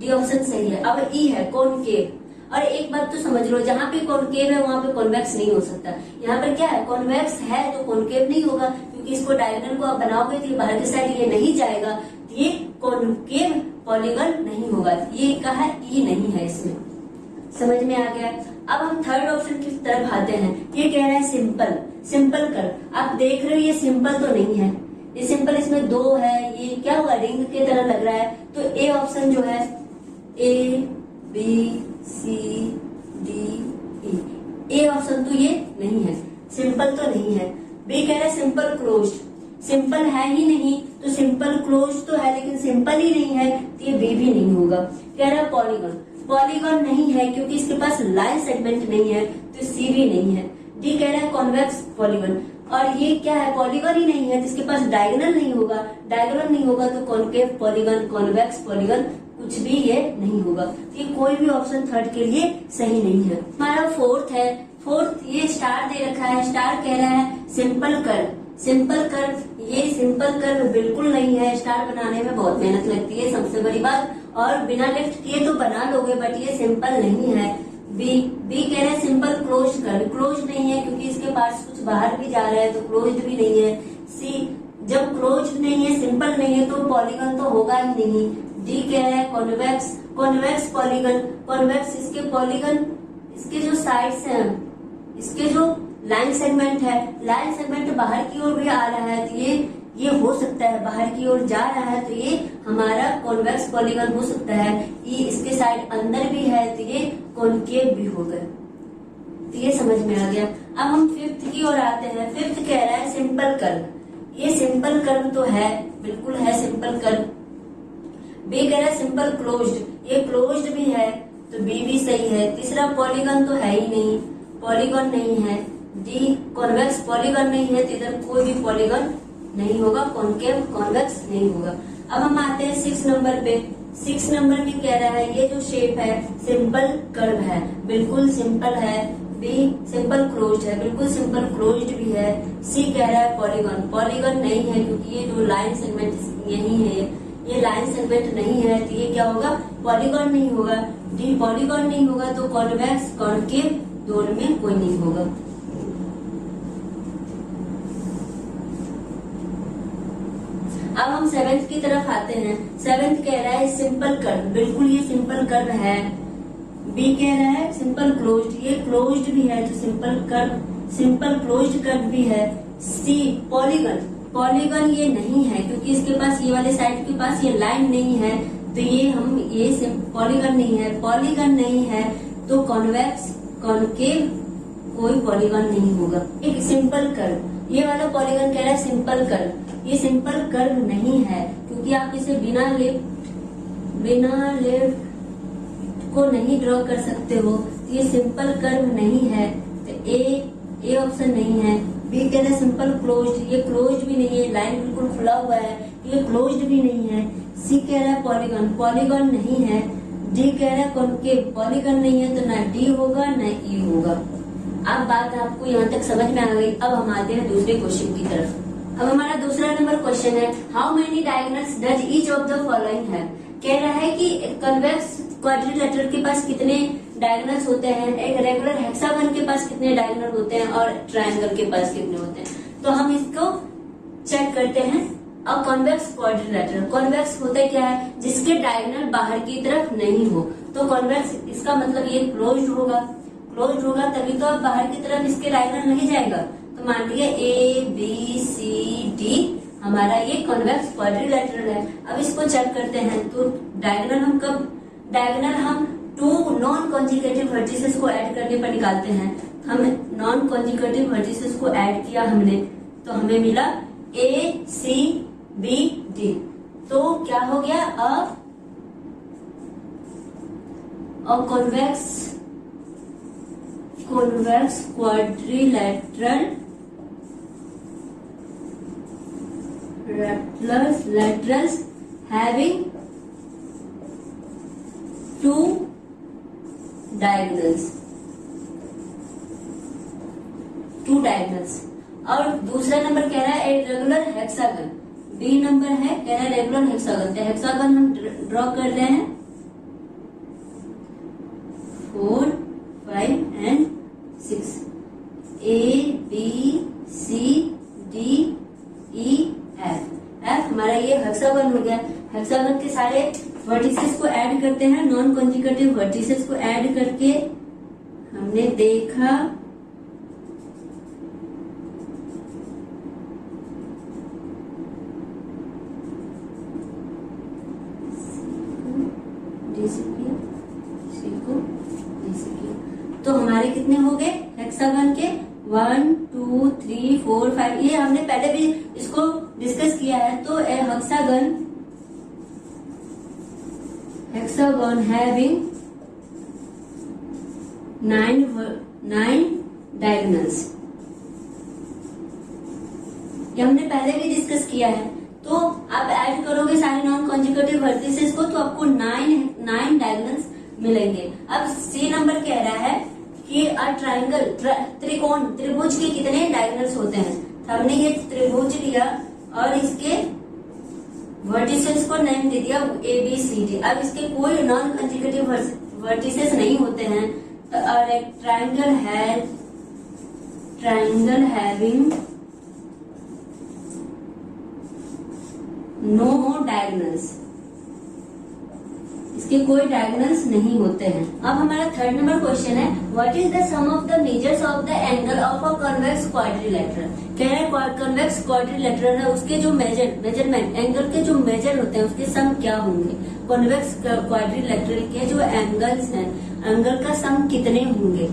डी ऑप्शन सही है। अब ई है कॉनकेव, और एक बात तो समझ लो, जहाँ पे कॉनकेव है वहां पे कॉन्वेक्स नहीं हो सकता। यहाँ पर क्या है, कॉन्वेक्स है तो कॉनकेव नहीं होगा, क्योंकि इसको डायगोनल को आप बनाओगे तो ये बाहर की साइड ये नहीं जाएगा, तो ये कॉनकेव पॉलीगन नहीं होगा। ये कहा ई नहीं है, इसमें समझ में आ गया। अब हम थर्ड ऑप्शन की तरफ आते हैं। ये कह रहा है सिंपल, सिंपल कर्व। आप देख रहे हो ये सिंपल तो नहीं है, ये सिंपल इसमें 2 है, ये क्या हुआ, रिंग की तरह लग रहा है। तो ए ऑप्शन जो है, A B C D E, A option तो ये नहीं है, सिंपल तो नहीं है। बी कह रहा है सिंपल क्लोज्ड, सिंपल है ही नहीं, तो सिंपल क्लोज्ड तो है लेकिन सिंपल ही नहीं है, तो ये बी भी नहीं होगा। कह रहा है पॉलीगन, पॉलीगन नहीं है क्योंकि इसके पास लाइन सेगमेंट नहीं है, तो सी भी नहीं है। डी कह रहा है कॉन्वेक्स पॉलीगन, और ये क्या है, पॉलीगन ही नहीं है, जिसके पास डायगोनल नहीं होगा, डायगोनल नहीं होगा तो कॉनकेव पॉलीगन, कॉन्वेक्स पॉलीगन, कुछ भी ये नहीं होगा। ये कोई भी ऑप्शन थर्ड के लिए सही नहीं है। हमारा फोर्थ है, फोर्थ ये स्टार दे रखा है, स्टार कह रहा है सिंपल कर्व, सिंपल कर्व, ये सिंपल कर्व बिल्कुल नहीं है, स्टार बनाने में बहुत मेहनत लगती है सबसे बड़ी बात, और बिना लिफ्ट किए तो बना लोगे, बट ये सिंपल नहीं है। बी कह रहे हैं सिंपल क्लोज कर्व, क्लोज नहीं है क्योंकि इसके पास कुछ बाहर भी जा रहा है, तो क्लोज भी नहीं है। सी जब क्लोज नहीं है, सिंपल नहीं है, तो पॉलीगन तो होगा ही नहीं। डी कह रहा है कॉन्वेक्स, कॉन्वेक्स पॉलीगन, कॉन्वेक्स इसके पॉलीगन, इसके जो साइड्स हैं, इसके जो लाइन सेगमेंट है, लाइन सेगमेंट बाहर की ओर भी आ रहा है, तो ये हो सकता है, बाहर की ओर जा रहा है, तो ये हमारा कॉन्वेक्स पॉलीगन हो सकता है। ये इसके साइड अंदर भी है, तो ये कॉनकेव भी होगा। तो ये समझ में आ गया। अब हम फिफ्थ की ओर आते हैं। फिफ्थ कह रहा है सिंपल कर्व, ये सिंपल कर्व तो है, बिल्कुल है सिंपल कर्व। बी कह रहा है सिंपल क्लोज्ड, ये क्लोज्ड भी है, तो बी भी सही है। तीसरा पॉलीगन तो है ही नहीं, पॉलीगन नहीं है। डी कॉन्वेक्स पॉलीगन नहीं है, तो इधर कोई भी पॉलीगन नहीं होगा, कॉनकेव कॉन्वेक्स नहीं होगा। अब हम आते हैं 6 नंबर पे। 6 नंबर में कह रहा है ये जो शेप है सिंपल कर्व है, बिल्कुल सिंपल है। बी सिंपल क्लोज्ड है, बिल्कुल सिंपल क्लोज्ड भी है। सी कह रहा है पॉलीगन, पॉलीगन नहीं है क्योंकि ये जो लाइन सेगमेंट यही है, ये लाइन सेगमेंट नहीं है, तो ये क्या होगा, पॉलीगन नहीं होगा। डी पॉलीगन नहीं होगा, तो कॉन्वेक्स कॉनकेव दोनों में कोई नहीं होगा। अब हम 7th की तरफ आते हैं। 7th कह रहा है सिंपल कर्व, बिल्कुल ये सिंपल कर्व है। बी कह रहा है सिंपल क्लोज्ड, ये क्लोज्ड भी है, तो simple curve, simple closed curve भी है। सी पॉलीगन, पॉलीगन ये नहीं है क्योंकि इसके पास ये वाले साइड के पास ये लाइन नहीं है, तो ये पॉलीगन नहीं है, पॉलीगन नहीं है, तो कॉन्वेक्स कॉनकेव कोई पॉलीगन नहीं होगा। एक सिंपल कर्व, ये वाला पॉलीगन कह रहा है सिंपल कर्व, ये सिंपल कर्व नहीं है क्योंकि आप इसे बिना लिफ्ट को नहीं ड्रॉ कर सकते हो, ये सिंपल कर्व नहीं है, तो ए ऑप्शन नहीं है। बी कह रहा है सिंपल क्लोज्ड, ये क्लोज्ड भी नहीं है, लाइन बिल्कुल खुला हुआ है, ये क्लोज्ड भी नहीं है। सी कह रहा है पॉलीगन, पॉलीगन नहीं है। डी कह रहा है कॉनकेव, पॉलीगन नहीं है, तो ना डी होगा ना ई होगा। अब बात आपको यहाँ तक समझ में आ गई। अब हम आते हैं दूसरे क्वेश्चन की तरफ। अब हमारा दूसरा नंबर क्वेश्चन है, how many diagonals does each of the following है। कह रहा है कि कन्वेक्स क्वाड्रिलेटरल के पास कितने डायगोनल्स होते हैं, एक रेगुलर हेक्सागन के पास कितने डायगोनल होते हैं, और ट्रायंगल के पास कितने होते हैं। तो हम इसको चेक करते हैं। अ कॉन्वेक्स क्वाड्रिलेटरल, कॉन्वेक्स होता क्या है, जिसके डायगोनल बाहर की तरफ नहीं हो। तो कॉन्वेक्स इसका मतलब ये क्लोज्ड होगा, क्लोज्ड होगा तभी तो अब बाहर की तरफ इसके डायगोनल नहीं जाएगा। तो मान लिया ए बी सी डी हमारा ये कॉन्वेक्स क्वाड्रिलेटरल है। अब इसको चेक करते हैं तो डायगोनल हम टू नॉन कॉन्जिक्यूटिव वर्टिसेस को ऐड करने पर निकालते हैं। हम नॉन कॉन्जिक्यूटिव वर्टिसेस को ऐड किया हमने, तो हमें मिला ए सी बी डी। तो क्या हो गया, अ convex quadrilateral laterals having two diagonals, और दूसरा नंबर कह रहा है A regular hexagon, B number है कह रहा है रेगुलर हेक्सागन। तो हेक्सागन हम ड्रॉ कर रहे हैं 4, 5 and 6, A B C D E F हमारा ये हेक्सागन हो गया। हेक्सागन के सारे वर्टिसेस को ऐड करते हैं, नॉन कॉन्जिक्यूटिव वर्टिसेस को ऐड करके हमने देखा तो हमारे कितने हो गए हेक्सागन के 1 2 3 4 5। ये हमने पहले भी इसको डिस्कस किया है। तो ए हेक्सागन हैविंग 9 डायगोनल्स, ये हमने पहले भी डिस्कस किया है। तो आप ऐड करोगे सारे नॉन कॉन्जिक्यूटिव वर्टिसेस को तो आपको 9 डायगोनल्स मिलेंगे। अब सी नंबर कह रहा है कि अ ट्राइंगल, त्रिभुज के कितने डायगोनल्स होते हैं। तो हमने ये त्रिभुज लिया और इसके वर्टिसेस को नेम दे दिया ए बी सी डी। अब इसके कोई नॉन कंसेक्यूटिव वर्टिसेस नहीं होते हैं। तो एक ट्राइंगल हैविंग नो डायगोनल्स, इसके कोई डायगोनल्स नहीं होते हैं। अब हमारा थर्ड नंबर क्वेश्चन है what is the sum of the measures of the angle of a convex quadrilateral. कह रहे हैं कॉन्वेक्स क्वाड्रिलेटरल है, उसके जो मेजरमेंट एंगल के जो मेजर होते हैं उसके सम क्या होंगे। कॉन्वेक्स क्वाड्रिलेटरल के जो एंगल्स हैं, एंगल का सम कितने होंगे।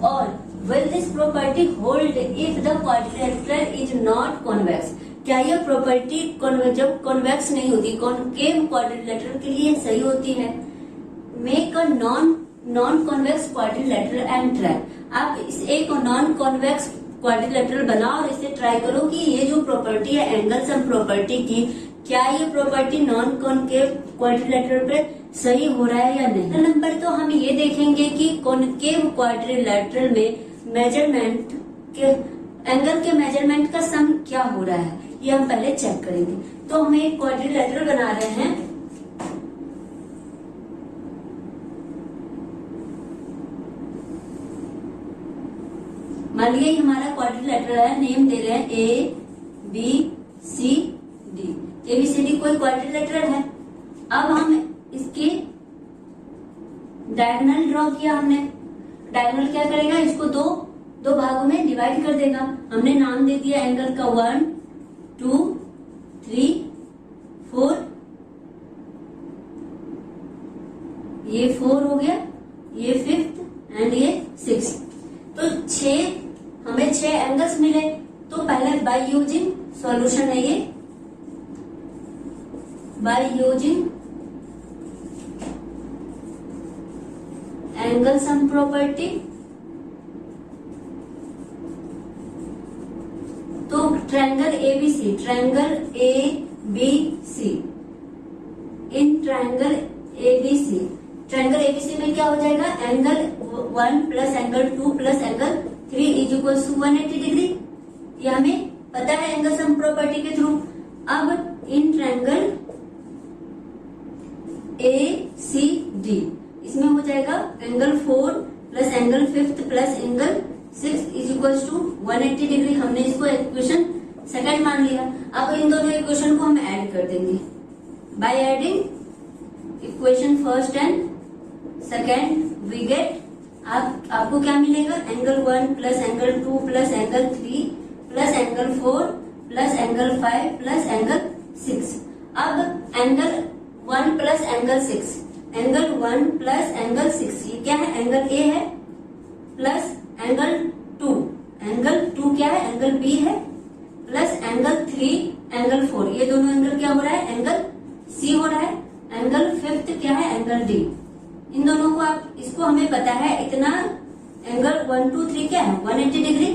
और will this property hold if the quadrilateral is not convex. क्या यह प्रॉपर्टी जब कॉन्वेक्स नहीं होती, कॉनकेव क्वाड्रिलेटरल के लिए सही होती है। Make a non convex quadrilateral and try. आप इस एक नॉन कॉन्वेक्स क्वाड्रिलेटरल बनाओ और इसे ट्राई करो कि ये जो प्रॉपर्टी है एंगल सम प्रॉपर्टी की, क्या ये प्रॉपर्टी नॉन कॉनकेव क्वाड्रिलेटरल पे सही हो रहा है या नहीं। नंबर तो हम ये देखेंगे कि कॉनकेव क्वाड्रिलेटरल में मेजरमेंट के एंगल के मेजरमेंट का सम क्या हो रहा है, ये हम पहले चेक करेंगे। तो हम एक क्वाड्रिलेटरल बना रहे हैं। मान लिया हमारा क्वाड्रिलेटरल है, नेम दे रहे हैं A B C D. A B C D कोई क्वाड्रिलेटरल है। अब हम इसके डायगोनल ड्रॉ किया हमने। डायगोनल क्या करेगा, इसको दो भागों में डिवाइड कर देगा। हमने नाम दे दिया एंगल का 1 2 3 4, ये 4 हो गया, ये 5th एंड ये 6। तो हमें 6 एंगल्स मिले। तो पहले बाय यूजिंग सॉल्यूशन है ये, by using angle sum property. तो triangle ABC, in triangle ABC में क्या हो जाएगा, angle 1 plus angle 2 plus angle 3 is equal to 180 degree. ये हमें पता है एंगल सम प्रॉपर्टी के थ्रू। अब इन ट्रायंगल ACD इसमें हो जाएगा angle 4 plus angle 5th plus angle 6 is equal to 180 degree. हमने इसको इक्वेशन सेकंड मान लिया। अब इन दोनों इक्वेशन को हम ऐड कर देंगे by adding equation first and second we get आपको क्या मिलेगा, angle 1 plus angle 2 plus angle 3 plus angle 4 plus angle 5 plus angle 6। अब angle 1 plus angle 6, angle 1 plus angle 6 ये क्या है, एंगल ए है, प्लस एंगल 2, एंगल 2 क्या है, एंगल बी है, प्लस एंगल 3 एंगल 4 ये दोनों एंगल क्या हो रहा है, एंगल सी हो रहा है, एंगल फिफ्थ क्या है, एंगल डी। इन दोनों को आप इसको हमें पता है इतना, एंगल 1 2 3 क्या है 180 डिग्री,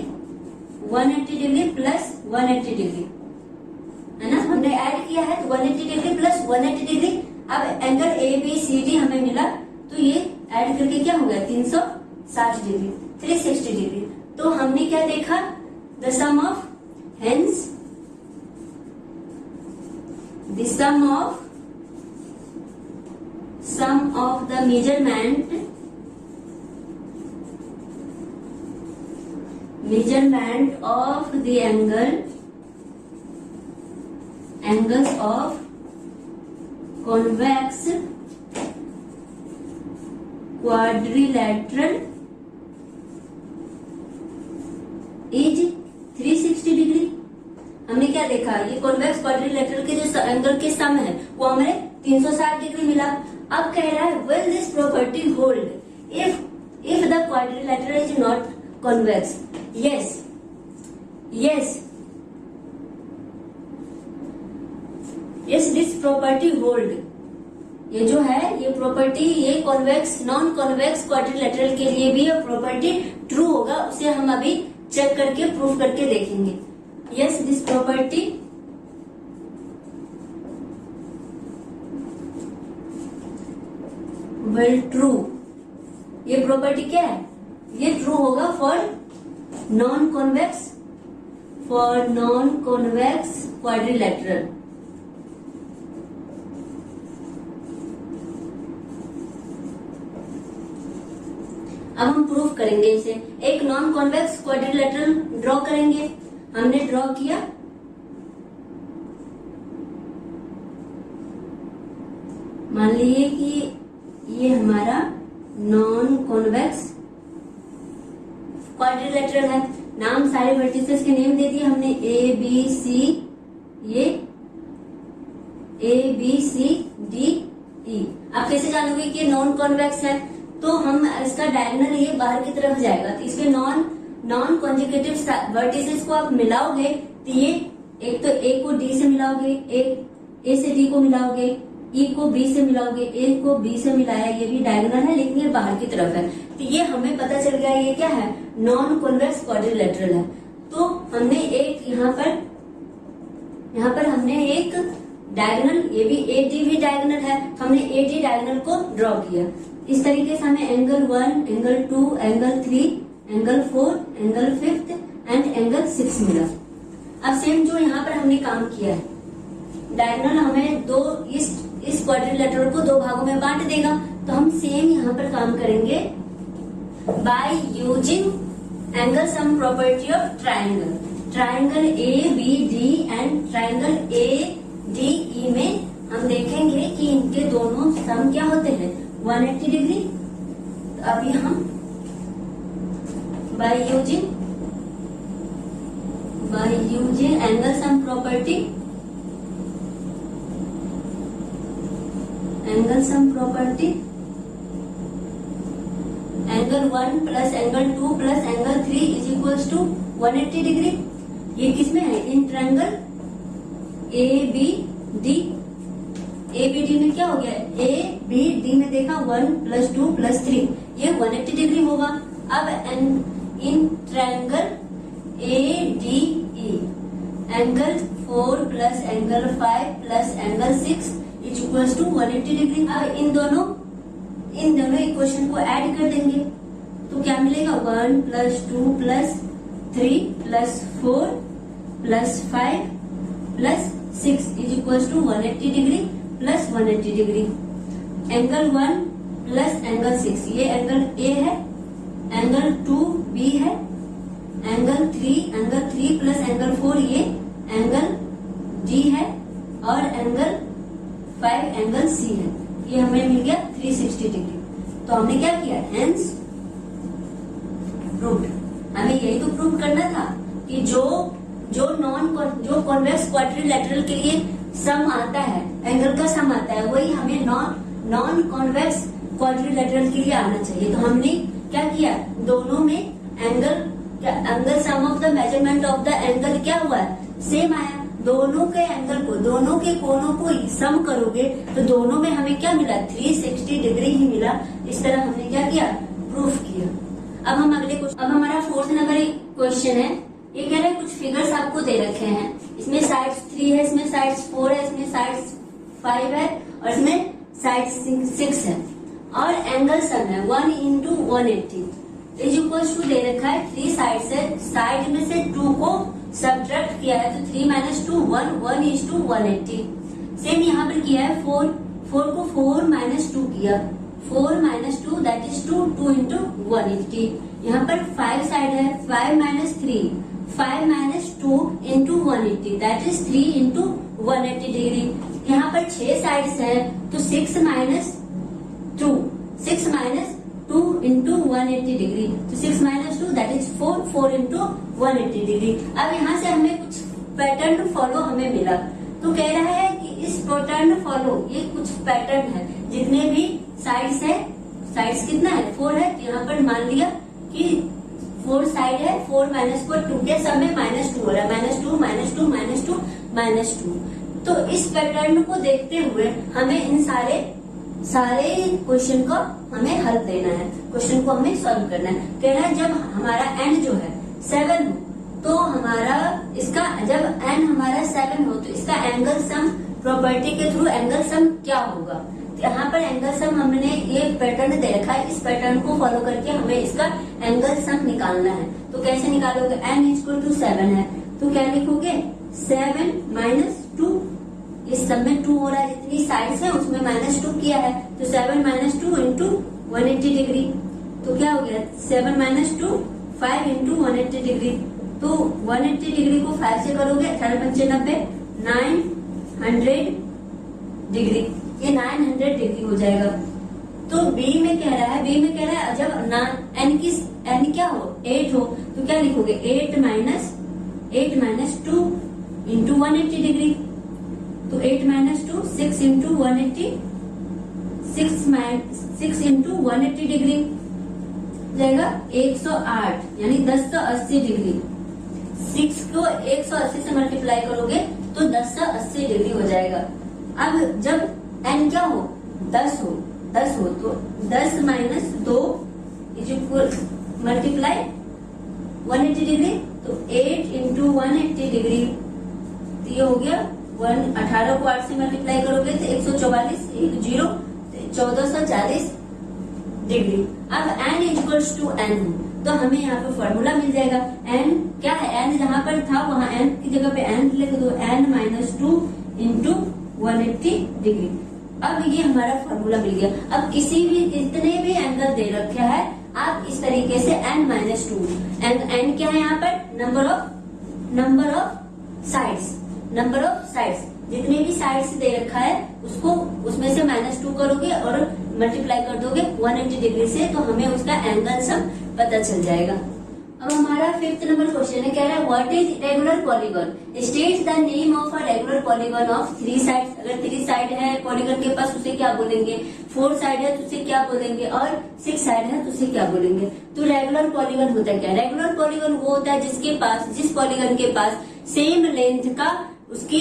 180 डिग्री प्लस 180 डिग्री है ना, हमने ऐड किया है तो 180 डिग्री प्लस 180 डिग्री। अब angle A B C D हमें मिला तो ये ऐड करके क्या हो गया 360 डिग्री, 360 डिग्री। तो हमने क्या देखा, the sum of hence the sum of the measurement of the angles of convex quadrilateral is 360 degree. हमने क्या देखा, ये कॉन्वेक्स क्वाड्रिलेटरल के जो एंगल के सम है वो हमें 360 डिग्री मिला। अब कह रहा है will this property hold if the quadrilateral is not convex? yes this property hold। ये जो है ये प्रॉपर्टी ये कॉन्वेक्स नॉन कॉन्वेक्स क्वाड्रिलेटरल के लिए भी ये प्रॉपर्टी ट्रू होगा, उसे हम अभी चेक करके प्रूफ करके देखेंगे। Yes this property will true, ये प्रॉपर्टी क्या है, ये ट्रू होगा फॉर नॉन कॉन्वेक्स क्वाड्रिलेटरल। अब हम प्रूफ करेंगे इसे, एक नॉन कॉन्वेक्स क्वाड्रिलेटरल ड्रॉ करेंगे। हमने ड्रॉ किया, मान लीजिए कि ये हमारा नॉन कॉन्वेक्स क्वाड्रिलेटरल है। नाम सारे वर्टिसेस के नेम दे दिए हमने, ए बी सी, ये ए बी सी डी ई। आप कैसे जानोगे कि नॉन कॉन्वेक्स है, तो हम इसका डायगोनल ये बाहर की तरफ जाएगा तो इसके नॉन कॉन्जुगेटिव वर्टिसेस को आप मिलाओगे तो ये एक तो ए को डी से मिलाओगे, ए से डी को मिलाओगे, ई को बी से मिलाओगे, ए को बी से मिलाया, ये भी डायगोनल है लेकिन ये बाहर की तरफ है, तो ये हमें पता चल गया ये क्या है, नॉन कॉन्वेक्स क्वाड्रिलेटरल है। तो हमने एक यहाँ पर हमने एक डायगोनल, ये भी ए डी भी डायगोनल है, हमने ए डी डायगोनल को ड्रॉ किया। इस तरीके से हमें angle 1, angle 2, angle 3, angle 4, angle 5 and angle 6 मिला। अब सेम जो यहाँ पर हमने काम किया है, डायगोनल हमें दो इस क्वाड्रिलेटरल को दो भागों में बांट देगा, तो हम सेम यहाँ पर काम करेंगे by using angle sum property of triangle A B D and triangle A D E में हम देखेंगे कि इनके दोनों सम क्या होते हैं 180 डिग्री। तो अभी हम by using angle sum property angle 1 plus angle 2 plus angle 3 is equals to 180 degree. ये किसमें है, in triangle A B D. A B D में क्या हो गया, ए बी डी में देखा 1 प्लस 2 प्लस 3 ये 180 डिग्री होगा। अब in triangle A D E angle 4 plus angle 5 plus angle 6 is equals to 180 degree. अब इन दोनों इक्वेशन को ऐड कर देंगे तो क्या मिलेगा, 1 plus 2 plus 3 plus 4 plus 5 plus 6 is equals to 180 degree plus 180 degree. Angle 1 plus angle 6 ये एंगल ए है, एंगल 2 बी है, एंगल 3 प्लस एंगल 4 ये एंगल डी है और एंगल 5 एंगल सी है। ये हमें मिल गया 360 डिग्री। तो हमने क्या किया, हेंस प्रूव्ड। हमें यही तो प्रूव करना था कि जो कॉन्वेक्स क्वाड्रिलैटरल के लिए सम आता है, एंगल का सम आता है, वही हमें नॉन कॉन्वेक्स क्वाड्रिलैटरल के लिए आना चाहिए। तो हमने क्या किया, दोनों में angle sum of the measurement of the angle क्या हुआ है, सेम आया। दोनों के एंगल को, दोनों के कोणों को सम करोगे तो दोनों में हमें क्या मिला, 360 डिग्री ही मिला। इस तरह हमने क्या किया, प्रूफ किया। अब हम अगले क्वेश्चन, अब हमारा 4th नंबर क्वेश्चन है। ये कह रहे हैं कुछ फिगर्स आपको दे रखे हैं, इसमें साइड्स 3 है, इसमें साइड्स 4 है, इसमें साइड्स 5 है और इसमें साइड्स 6 है और एंगल सम है 1 into 180 इज इक्वल्स टू दे रखा है 3 साइड से, साइड में से 2 को सब्ट्रैक्ट किया है तो 3 - 2 1 is to 180। सेम यहाँ पर किया है 4 को 4 - 2 किया, 4 - 2 दैट इज 2 into 180। यहाँ पर 5 साइड है, 5 - 3 5 - 2 into 180 that is 3 into 180 degree. यहाँ पर 6 साइड्स है तो 6 - 2 into 180 डिग्री, तो 6 - 2 दैट इज 4 into 180 डिग्री। अब यहाँ से हमें कुछ पैटर्न फॉलो हमें मिला, तो कह रहा है कि इस पैटर्न फॉलो, ये कुछ पैटर्न है, जितने भी साइड्स है, साइड्स कितना है 4 है, यहाँ पर मान लिया कि 4 साइड है, 4 - 4 2 के सब में -2 हो रहा है, -2 -2 -2 -2। तो इस पैटर्न को देखते हुए हमें इन सारे क्वेश्चन को हमें हल देना है, क्वेश्चन को हमें सॉल्व करना है। कह रहा है जब हमारा एंड जो है 7 हो तो हमारा इसका, जब एंड हमारा 7 हो तो इसका एंगल सम प्रॉपर्टी के थ्रू एंगल सम क्या होगा। तो यहाँ पर एंगल सम हमने ये पैटर्न दे रखा है, इस पैटर्न को फॉलो करके हमें इसका एंगल सम निकालना है। तो कैसे निकालोगे, n = 7 है तो क्या लिखोगे 7 - 2, इस सब में 2 हो रहा है, जितनी साइड्स है उसमें -2 किया है तो 7 - 2 into 180 डिग्री। तो क्या हो गया 7 - 2 5 into 180 डिग्री। तो 180 डिग्री को 5 से करोगे 18×5 = 900 डिग्री, ये 900 डिग्री हो जाएगा। तो बी में कह रहा है जब n क्या हो 8 हो तो क्या लिखोगे 8 - 2 into 180 डिग्री। तो 8 - 2 6 into 180, 6 into 180 डिग्री जाएगा 108, यानी 1080 डिग्री। 6 को 180 से मल्टीप्लाई करोगे तो 1080 डिग्री हो जाएगा। अब जब n क्या हो 10 हो तो 10 - 2 इज इक्वल मल्टीप्लाई 180 डिग्री, तो 8 into 180 डिग्री, तो ये हो गया 18 को 8 से मल्टीप्लाई करोगे तो 144, 1 0 1440 डिग्री। अब n = n तो हमें यहाँ पे फॉर्मूला मिल जाएगा। n क्या है, n जहाँ पर था वहाँ n की जगह पे n लिख दो, n - 2 into 180 डिग्री। अब ये हमारा फॉर्मूला मिल गया। अब किसी भी जितने भी एंगल दे रखे है आप इस तरीके से n - 2, n क्या है यहाँ पर नंबर ऑफ साइड्स, जितने भी साइड्स दे रखा है उसको उसमें से -2 करोगे और मल्टीप्लाई कर दोगे 180 डिग्री से, तो हमें उसका एंगल सम पता चल जाएगा। अब हमारा 5th नंबर क्वेश्चन है, कह रहा है what is regular polygon, state the name of a regular polygon of 3 sides. अगर 3 साइड है पॉलीगॉन के पास उसे क्या बोलेंगे, 4 साइड है तो उसे क्या बोलेंगे और 6 साइड है तो उसे क्या बोलेंगे। तो रेगुलर पॉलीगॉन होता है क्या, रेगुलर पॉलीगॉन वो होता है जिस पॉलीगॉन के पास सेम लेंथ का उसकी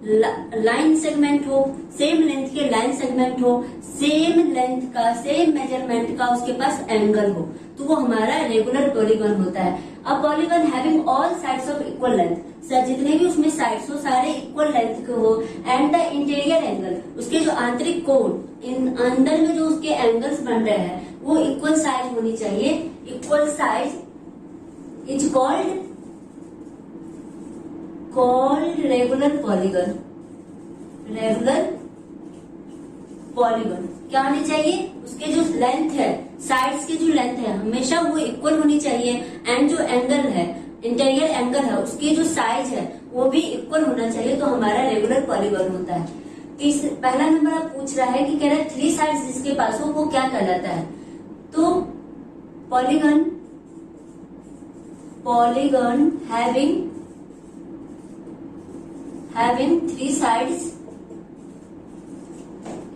लाइन सेगमेंट हो, सेम लेंथ के लाइन सेगमेंट हो, सेम लेंथ का सेम मेजरमेंट का उसके पास एंगल हो, तो वो हमारा रेगुलर पॉलीगॉन होता है। A polygon having all sides of equal length, sir जितने भी उसमें साइड्स हो सारे इक्वल लेंथ के हो, एंड द इंटीरियर एंगल, उसके जो आंतरिक कोण अंदर में जो उसके एंगल्स बन रहे हैं वो इक्वल साइज होनी चाहिए। Equal size is called regular polygon. Regular polygon क्या होनी चाहिए, उसके जो लेंथ है, साइड्स की जो लेंथ है हमेशा वो इक्वल होनी चाहिए, एंड जो एंगल है इंटीरियर एंगल है उसकी जो साइज है वो भी इक्वल होना चाहिए, तो हमारा रेगुलर पॉलीगॉन होता है। पहला नंबर आप पूछ रहा है कि कह रहा है 3 साइड्स जिसके पास हो वो क्या कहलाता है। तो polygon having 3 sides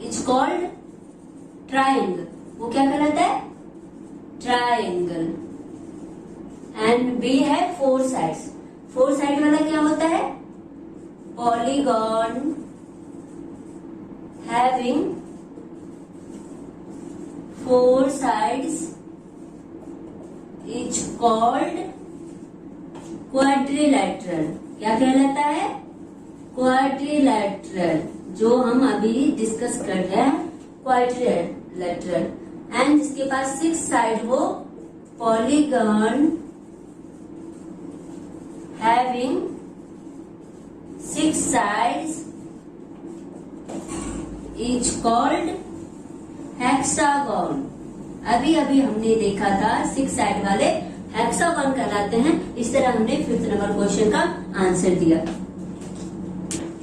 is called triangle। वो क्या कहलाता है? ट्राइंगल। एंड बी है 4 साइड्स। 4 साइड वाला क्या होता है? Polygon having 4 sides is called quadrilateral। क्या कहलाता है? क्वाड्रिलेटरल, जो हम अभी डिस्कस कर रहे हैं, क्वाड्रिलेटरल। एंड जिसके पास 6 साइड हो, polygon having 6 sides is called hexagon. अभी हमने देखा था 6 साइड वाले हेक्सागोन कहलाते हैं। इस तरह हमने 5th नंबर क्वेश्चन का आंसर दिया।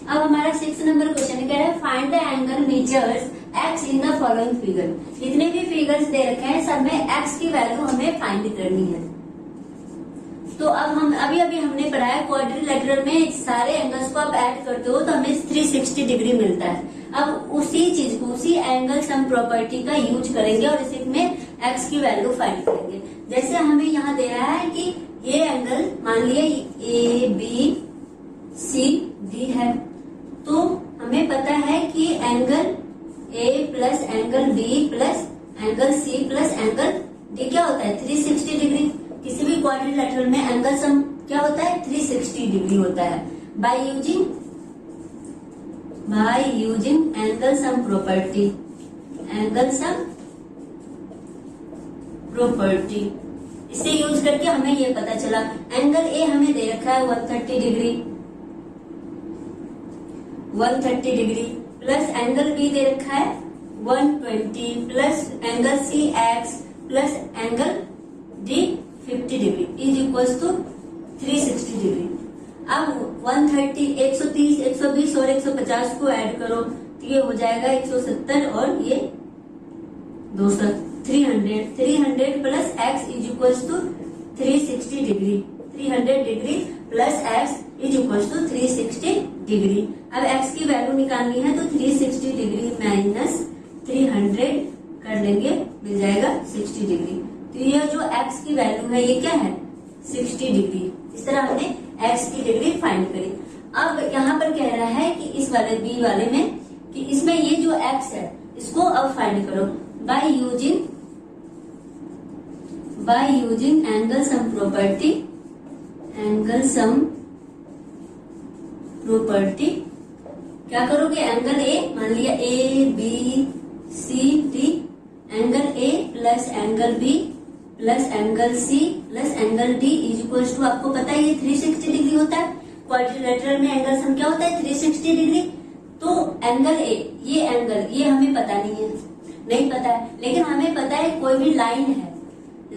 अब हमारा 6th नंबर क्वेश्चन कह रहा है find the angle measures x in the following figure. जितने भी फिगर्स दे रखे हैं सब में एक्स की वैल्यू हमें फाइंड करनी है। तो अब हम अभी हमने पढ़ा है क्वाड्रिलेटरल में सारे एंगल्स को आप ऐड करते हो तो हमें 360 डिग्री मिलता है। अब उसी चीज को, उसी एंगल सम प्रॉपर्टी का यूज करेंगे और इसमें एक्स की वैल्यू फाइंड करेंगे। जैसे हमें यहाँ दे रहा है कि ये एंगल मान लिया ए बी सी डी है, तो हमें पता है कि angle A plus angle B plus angle C plus angle D क्या होता है? 360 डिग्री। किसी भी क्वाड्रिलेटरल में एंगल सम क्या होता है? 360 डिग्री होता है। Bye using angle sum property, इसे यूज करके हमें ये पता चला एंगल ए हमें दे रखा है 130 डिग्री प्लस एंगल बी दे रखा है 120 plus angle C X plus angle D 50 degree is equal to 360 degree. अब 130, 130, 120 और 150 को ऐड करो तो ये हो जाएगा 170 और ये 200, 300 plus X is equal to 360 degree. 300 degree plus X is equal to 360 degree. अब एक्स की वैल्यू निकालनी है तो 360 डिग्री माइनस 300 कर लेंगे, मिल जाएगा 60 डिग्री। तो ये जो एक्स की वैल्यू है ये क्या है? 60 डिग्री। इस तरह हमने एक्स की डिग्री फाइंड करी। अब यहाँ पर कह रहा है कि इस वाले बी वाले में कि इसमें ये जो एक्स है इसको अब फाइंड करो by using angle sum property. क्या करोगे? एंगल ए मान लिया A B C D, angle A plus angle B plus angle C plus angle D is equal to, आपको पता है ये 360 डिग्री होता है। क्वाड्रिलेटरल में एंगल सम क्या होता है? 360 डिग्री। तो एंगल ए, ये एंगल ये हमें पता नहीं पता है, लेकिन हमें पता है कोई भी लाइन है,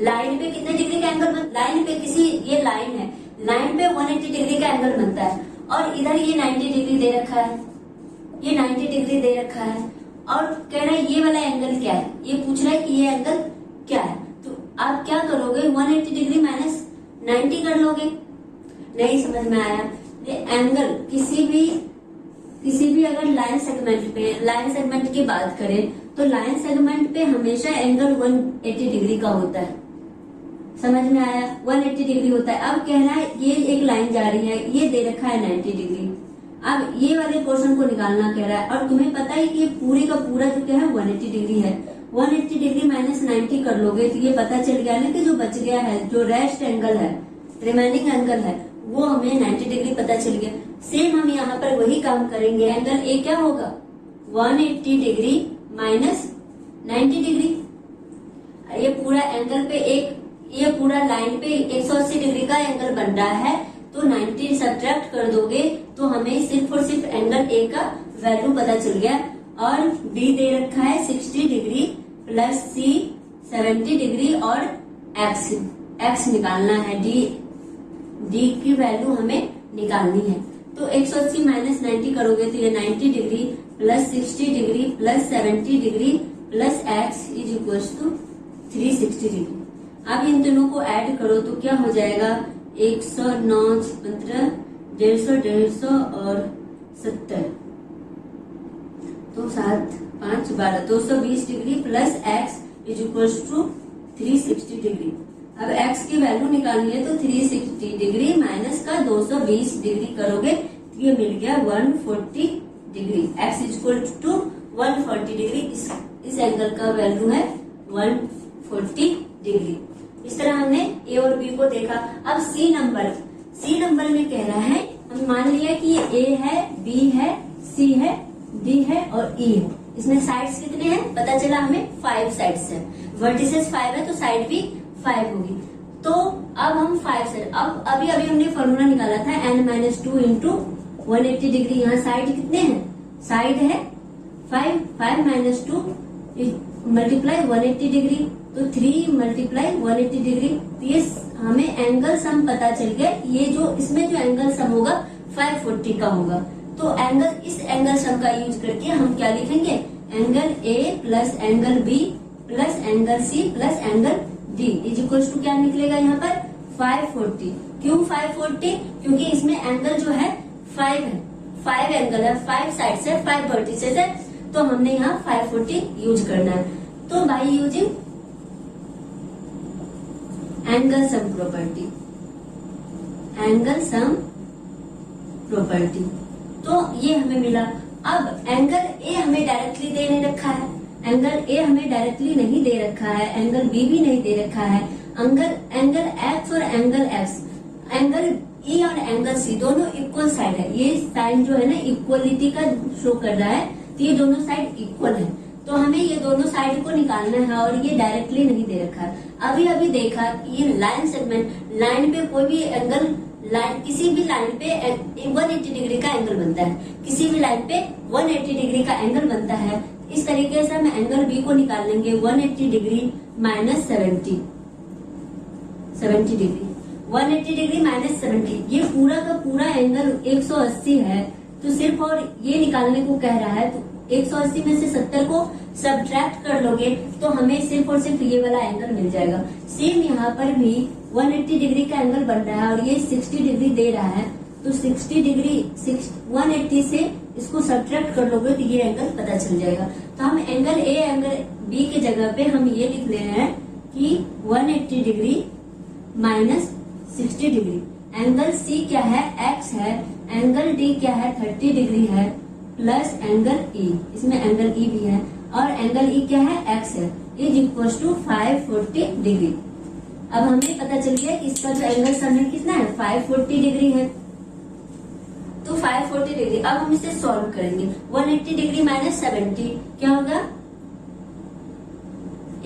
लाइन पे कितने डिग्री का एंगल लाइन पे किसी ये लाइन है, लाइन पे 180 डिग्री का एंगल बनता है और इधर ये 90 डिग्री दे रखा है, ये 90 डिग्री दे रखा है और कह रहा है ये वाला एंगल क्या है? ये पूछ रहा है कि ये एंगल क्या है। तो आप क्या करोगे? 180 डिग्री माइनस 90 कर लोगे। नहीं समझ में आया? ये एंगल किसी भी अगर लाइन सेगमेंट की बात करें तो लाइन सेगमेंट पे हमेशा एंगल 180 डिग्री का होता है। समझ में आया? 180 डिग्री होता है। अब कह रहा है ये एक लाइन जा रही है, ये दे रखा है 90 डिग्री। अब ये वाले पोर्शन को निकालना कह रहा है और तुम्हें पता है कि ये पूरी का पूरा जो क्या है 180 डिग्री है। 180 डिग्री माइनस 90 कर लोगे तो ये पता चल गया ना कि जो बच गया है, जो रेस्ट एंगल है, रिमेनिंग एंगल है, वो हमें 90 डिग्री पता चल गया। सेम हम यहाँ पर वही काम करेंगे। एंगल ए क्या होगा? 180 डिग्री माइनस 90 डिग्री। ये पूरा एंगल पे ये पूरा लाइन पे 180 डिग्री का एंगल बन रहा है, तो 90 सब्ट्रैक्ट कर दोगे तो हमें सिर्फ और सिर्फ एंगल ए का वैल्यू पता चल गया। और बी दे रखा है 60 डिग्री प्लस सी 70 डिग्री और एक्स निकालना है। डी की वैल्यू हमें निकालनी है। तो 180 माइनस 90 करोगे तो ये 90 degree plus 60 degree plus 70 degree plus x is equal to 360 degree. अब इन दोनों को ऐड करो तो क्या हो जाएगा, 109 15 150 और 70 तो 7 5 12 220 degree plus x is equal to 360 degree. अब x की वैल्यू निकालनी है तो 360 डिग्री माइनस का 220 डिग्री करोगे तो ये मिल गया 140 degree. x is equal to 140 degree. इस एंगल का वैल्यू है 140 डिग्री। इस तरह हमने ए और बी को देखा। अब सी नंबर में कह रहा है, हम मान लिया कि ये ए है, बी है, सी है, डी है और ई है। इसमें साइड्स कितने हैं पता चला हमें, 5 साइड्स है। वर्टिसेस 5 है तो साइड भी 5 होगी। तो अब हम 5 से अब अभी हमने फॉर्मूला निकाला था n-2 इंटू 180 डिग्री। यहाँ साइड कितने हैं, साइड है 5 माइनस 2 मल्टीप्लाई 180 डिग्री तो 3 मल्टीप्लाई 180 डिग्री। तो ये हमें एंगल सम पता चल गया। ये जो इसमें जो एंगल सम होगा 540 का होगा। तो इस एंगल सम का यूज करके हम क्या लिखेंगे, angle A plus angle B plus angle C plus angle D is equal to क्या निकलेगा यहाँ पर 540। क्यों 540? क्योंकि इसमें एंगल जो है 5 है, 5 एंगल है, 5 साइड्स है, 5 वर्टिसेस है, तो हमने यहाँ 540 यूज करना है। तो bye using angle sum property तो ये हमें मिला। अब एंगल ए हमें डायरेक्टली दे नहीं रखा है, एंगल ए हमें डायरेक्टली नहीं दे रखा है, एंगल बी भी नहीं दे रखा है। एंगल एक्स और एंगल एक्स, एंगल ई और एंगल सी दोनों इक्वल साइड है। ये साइन जो है ना इक्वलिटी का शो कर रहा है, तो ये दोनों साइड इक्वल है। तो हमें ये दोनों साइड को निकालना है और ये डायरेक्टली नहीं दे रखा है। अभी देखा कि ये लाइन सेगमेंट, लाइन पे कोई भी एंगल, किसी भी लाइन पे 180 डिग्री का एंगल बनता है, किसी भी लाइन पे 180 डिग्री का एंगल बनता है। इस तरीके से हम एंगल बी को निकाल लेंगे 180 degree minus 70 degree, 180 degree minus 70। ये पूरा का पूरा एंगल 180 है, तो सिर्फ और ये निकालने को कह रहा है। तो 180 में से 70 को सब्ट्रैक्ट कर लोगे तो हमें सिर्फ और सिर्फ ये वाला एंगल मिल जाएगा। सेम यहाँ पर भी 180 डिग्री का एंगल बन रहा है और ये 60 डिग्री दे रहा है, तो 60 डिग्री 180 से इसको सब्ट्रैक्ट कर लोगे तो ये एंगल पता चल जाएगा। तो हम एंगल ए एंगल बी के जगह पे हम ये लिख रहे हैं कि 180 degree minus 60 degree. Angle C क्या है, एक्स है, एंगल डी क्या है, 30 डिग्री है, प्लस एंगल ई, इसमें एंगल ई भी है, और एंगल ई क्या है, एक्स है, इज इक्वल टू 540 डिग्री। अब हमें पता चल गया कि इसका जो एंगल सम है कितना है, 540 डिग्री है। तो 540 डिग्री, अब हम इसे सॉल्व करेंगे। 180 डिग्री माइनस 70 क्या होगा,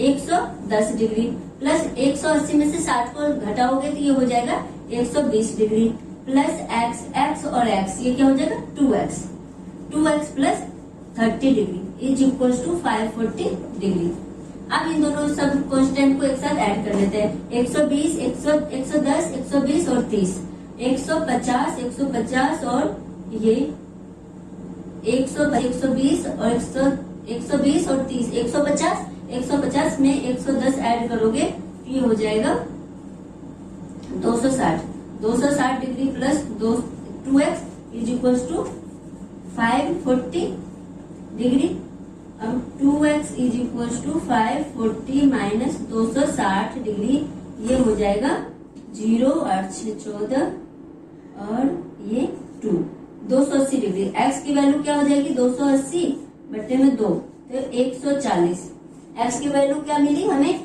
110 डिग्री, प्लस 180 में से 60 को घटाओगे तो ये हो जाएगा 120 डिग्री, प्लस एक्स और एक्स, ये क्या हो जाएगा 2x plus 30 degree is equal to 540 degree. अब इन दोनों सब कांस्टेंट को एक साथ ऐड कर लेते हैं। 120, 110, 120 और 30, 150 और ये 120 और 120 और 30, 150 में 110 ऐड करोगे तो ये हो जाएगा 260 degree plus 2x is equal to 540 degree. अब 2x is equal to 540 minus 260 degree, ये हो जाएगा 0 8 6 14 और ये 280 डिग्री। x की वैल्यू क्या हो जाएगी, 280 बट्टे में 2 तो 140। x की वैल्यू क्या मिली हमें,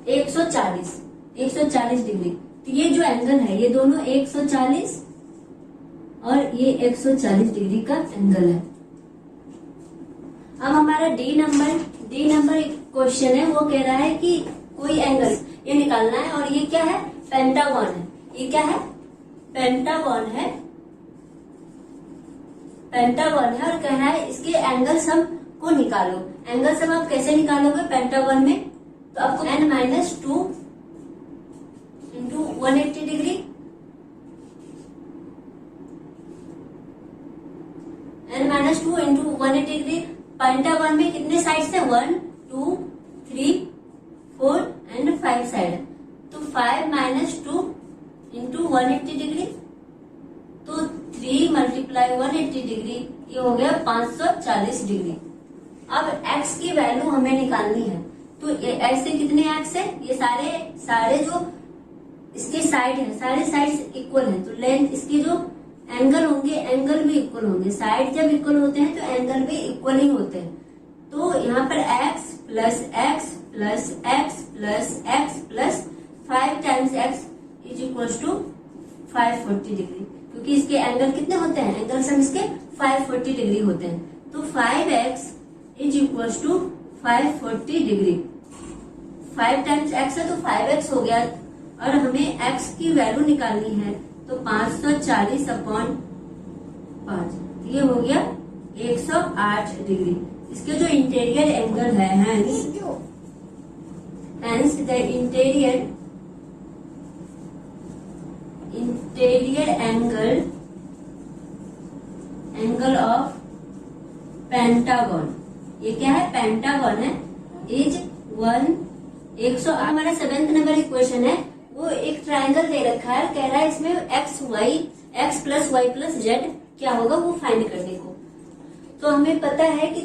140 डिग्री। तो ये जो एंगल है ये दोनों 140 और ये 140 डिग्री का एंगल है। अब हमारा डी नंबर क्वेश्चन है, वो कह रहा है कि कोई एंगल ये निकालना है और ये क्या है, पेंटागन है। ये क्या है, पेंटागन है और कह रहा है इसके एंगल सम को निकालो। एंगल सम आप कैसे निकालोगे पेंटागन में, तो आपको n-2 into 180 degree 180 degree. Pentagon में कितने साइड्स है? 1 2 3 4 एंड 5 साइड है। तो 5 माइनस 2 इंटू 180 डिग्री, तो 3 मल्टीप्लाई 180 डिग्री, ये हो गया 540 डिग्री। अब x की वैल्यू हमें निकालनी है। तो ऐसे कितने x है? ये सारे जो इसके साइड है, सारे साइड्स इक्वल है, तो लेंथ इसके जो एंगल होंगे, एंगल भी इक्वल होंगे। साइड जब इक्वल होते हैं तो एंगल भी इक्वल ही होते हैं। तो यहाँ पर x plus x plus x plus x plus 5 times x is equal to 540 degree, क्योंकि इसके एंगल कितने होते हैं? एंगल सम इसके 540 डिग्री होते हैं। तो 5x is equal to 540 degree. 5 times x है तो 5x हो गया, और हमें x की वैल्यू निकालनी है, तो 540 अपॉन 5, ये हो गया 108 डिग्री। इसके जो इंटीरियर एंगल है, hence the interior angle of pentagon, ये क्या है? पेंटागन है, इज 108। हमारा 7th नंबर इक्वेशन है, वो एक ट्रायंगल दे रखा है, कह रहा है इसमें x plus Y plus Z क्या होगा वो फाइंड करने को। तो हमें पता है कि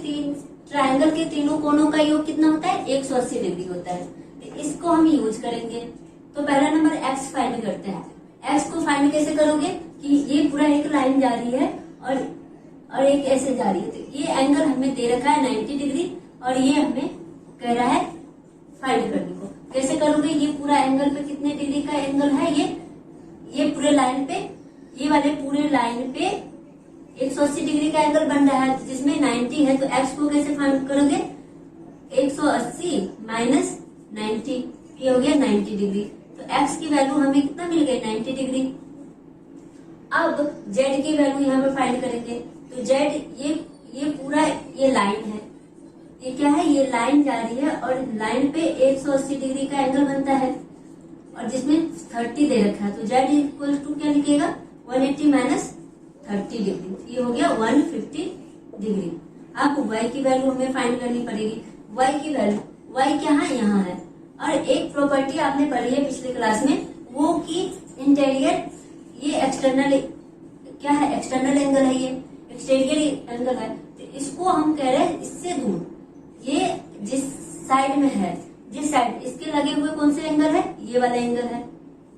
ट्रायंगल के तीनों कोणों का योग कितना होता है? 180 डिग्री होता है। तो इसको हम यूज करेंगे। तो पहला नंबर x फाइंड करते हैं। x को फाइंड कैसे करोगे कि ये पूरा एक लाइन जा रही है और एक ऐसे जा रही है, तो ये एंगल हमें दे रखा है 90 डिग्री, और ये हमें कह रहा है फाइंड करने को। कैसे करोगे? ये पूरा एंगल पे कितने डिग्री का एंगल है? ये पूरे लाइन पे, ये वाले पूरे लाइन पे 180 डिग्री का एंगल बन रहा है, जिसमें 90 है। तो x को कैसे फाइंड करोगे? 180 माइनस 90, ये हो गया 90 डिग्री। तो x की वैल्यू हमें कितना मिल गई? 90 डिग्री। अब z की वैल्यू यहाँ पे फाइंड करेंगे। तो z ये पूरा ये लाइन है, ये क्या है? ये लाइन जा रही है और लाइन पे 180 डिग्री का एंगल बनता है, और जिसमें 30 दे रखा है। तो z इक्वल टू क्या लिखेगा? 180 माइनस 30 डिग्री, ये हो गया 150 डिग्री। अब y की वैल्यू हमें फाइंड करनी पड़ेगी। y की वैल्यू, y क्या है? यहाँ है। और एक प्रॉपर्टी आपने पढ़ी है पिछले क्लास में, वो कि इंटीरियर, ये एक्सटर्नल क्या है? एक्सटर्नल एंगल है, ये एक्सटीरियर एंगल है। तो इसको हम कह रहे हैं इससे दूर, ये जिस साइड में है, जिस साइड इसके लगे हुए कौन से एंगल है? ये वाला एंगल है,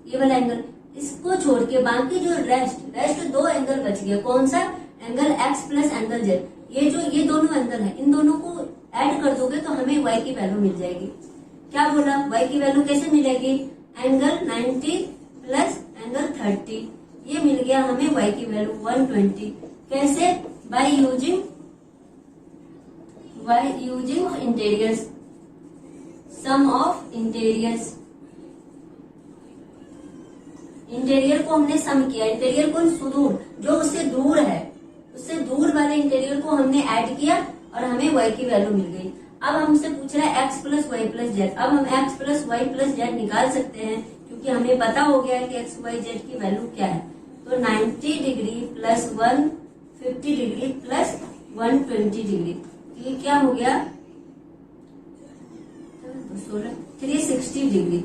ये वाला एंगल। इसको छोड़ के बाकी जो रेस्ट 2 एंगल बच गया। कौन सा? Angle x plus angle z। ये दोनों एंगल है, इन दोनों को ऐड कर दोगे तो हमें y की वैल्यू मिल जाएगी। क्या बोला? y की वैल्यू कैसे मिलेगी? एंगल 90 प्लस एंगल 30, ये मिल गया हमें y की वैल्यू 120। कैसे? By using interiors, sum of interiors. Interior को हमने सम किया, इंटीरियर को सुदूर, जो उससे दूर है, उससे दूर वाले इंटीरियर को हमने ऐड किया और हमें y की वैल्यू मिल गई। अब हमसे पूछ रहा है x plus Y plus Z. अब हम x plus Y plus Z निकाल सकते हैं, क्योंकि हमें पता हो गया है कि x y z की वैल्यू क्या है। तो 90 degree plus 150 degree plus 120 degree, ये क्या हो गया? 360 डिग्री,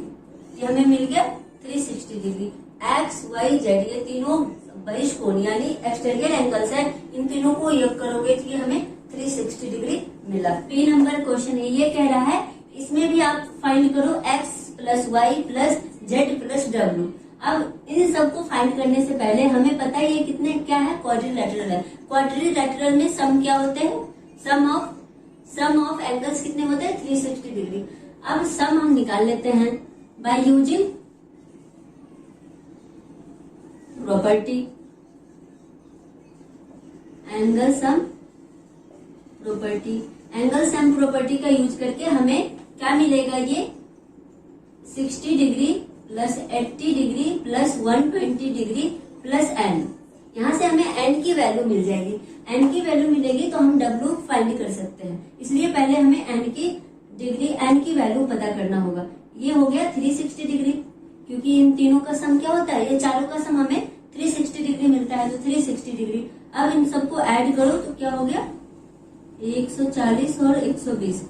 ये हमें मिल गया 360 डिग्री। x y z ये तीनों बहिष कोण यानी एक्सटीरियर एंगल्स है, इन तीनों को योग करोगे तो ये हमें 360 डिग्री मिला। P नंबर क्वेश्चन है, ये कह रहा है इसमें भी आप फाइंड करो x plus Y plus Z plus W. अब इन सबको फाइंड करने से पहले हमें पता है ये कितने क्या है? क्वाड्रिलेटरल है। क्वाड्रिलेटरल में सम क्या होते हैं? सम ऑफ एंगल्स कितने होते हैं? 360 डिग्री। अब सम हम निकाल लेते हैं by using property, angle sum property. Angle sum property का यूज करके हमें क्या मिलेगा? ये 60 degree plus 80 degree plus 120 degree plus n। यहाँ से हमें n की वैल्यू मिल जाएगी। n की वैल्यू मिलेगी तो हम w फाइंड कर सकते हैं, इसलिए पहले हमें n की वैल्यू पता करना होगा। ये हो गया 360 डिग्री, क्योंकि इन तीनों का सम क्या होता है? ये चारों का सम हमें 360 डिग्री मिलता है, तो 360 डिग्री। अब इन सबको ऐड करो तो क्या हो गया? 140 और 120,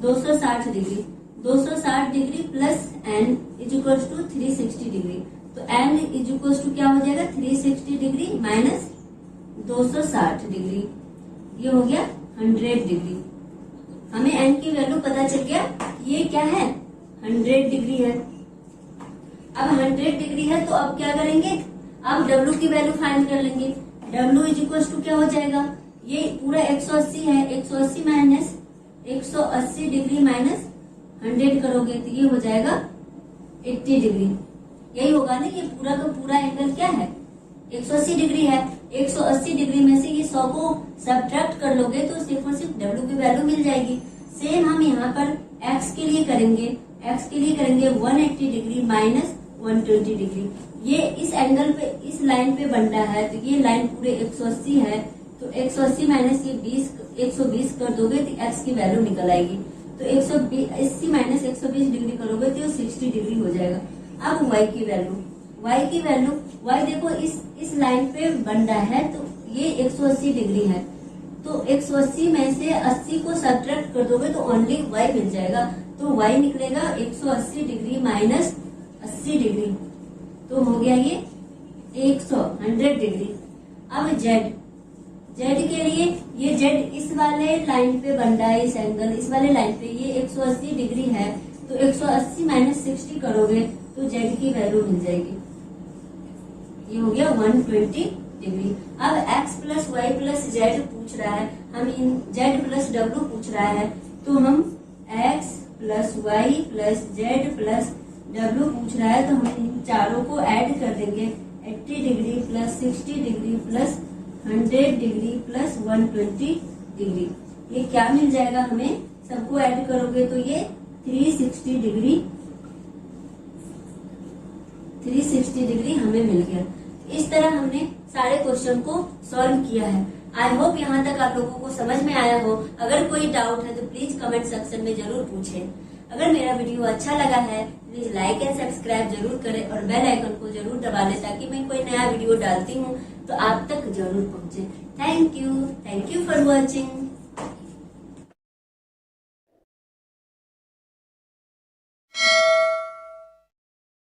260 degree. 260 degree plus n is equal to 360 डिग्री। तो n इज इक्वल टू क्या हो जाएगा, 360 डिग्री माइनस 260 डिग्री, ये हो गया 100 डिग्री। हमें n की वैल्यू पता चल गया, ये क्या है, 100 डिग्री है। अब 100 डिग्री है तो अब क्या करेंगे, अब W की वैल्यू फाइंड कर लेंगे। W इज इक्वल टू क्या हो जाएगा, ये पूरा 180 है, 180 माइनस 180 डिग्री माइनस 100 करोगे तो ये हो जाएगा 80 डिग्री। यही होगा ना, ये पूरा का पूरा एंगल क्या है, 180 डिग्री है। 180 डिग्री में से ये 100 को सब्ट्रैक्ट कर लोगे तो सिर्फ और सिर्फ W की वैल्यू मिल जाएगी। सेम हम यहाँ पर x के लिए करेंगे, x के लिए करेंगे 180 डिग्री माइनस 120 डिग्री। ये इस एंगल पे, इस लाइन पे बन रहा है, तो ये लाइन पूरे 180 है, तो 180 माइनस ये 120 कर दोगे तो x की वैल्यू निकल आएगी। तो 180 माइनस 120 डिग्री करोगे तो 60 डिग्री हो जाएगा। अब y की वैल्यू, y देखो इस लाइन पे बन रहा है, तो ये 180 डिग्री है, तो 180 में से 80 को सब्ट्रैक्ट कर दोगे तो ओनली y मिल जाएगा। तो y निकलेगा 180 डिग्री माइनस 80 डिग्री, तो हो गया ये 100 डिग्री। अब z के लिए, ये z इस वाले लाइन पे बन रहा है, इस एंगल इस वाले लाइन पे ये 180 डिग्री है, तो 180 माइनस 60 करोगे तो z की वैल्यू मिल जाएगी, ये हो गया 120 डिग्री। अब x plus Y plus Z पूछ रहा है, हम इन z प्लस w पूछ रहा है, तो हम x plus Y plus Z plus w पूछ रहा है, तो हम इन चारों को ऐड कर देंगे। 80 degree plus 60 degree plus 100 degree plus 120 degree, ये क्या मिल जाएगा हमें, सबको ऐड करोगे तो ये 360 डिग्री हमें मिल गया। इस तरह हमने सारे क्वेश्चन को सॉल्व किया है। आई होप यहाँ तक आप लोगों को समझ में आया हो। अगर कोई डाउट है तो प्लीज कमेंट सेक्शन में जरूर पूछें। अगर मेरा वीडियो अच्छा लगा है प्लीज लाइक एंड सब्सक्राइब जरूर करें और बेल आइकन को जरूर दबा लें, ताकि मैं कोई नया वीडियो डालती हूँ तो आप तक जरूर पहुँचे। Thank you for watching.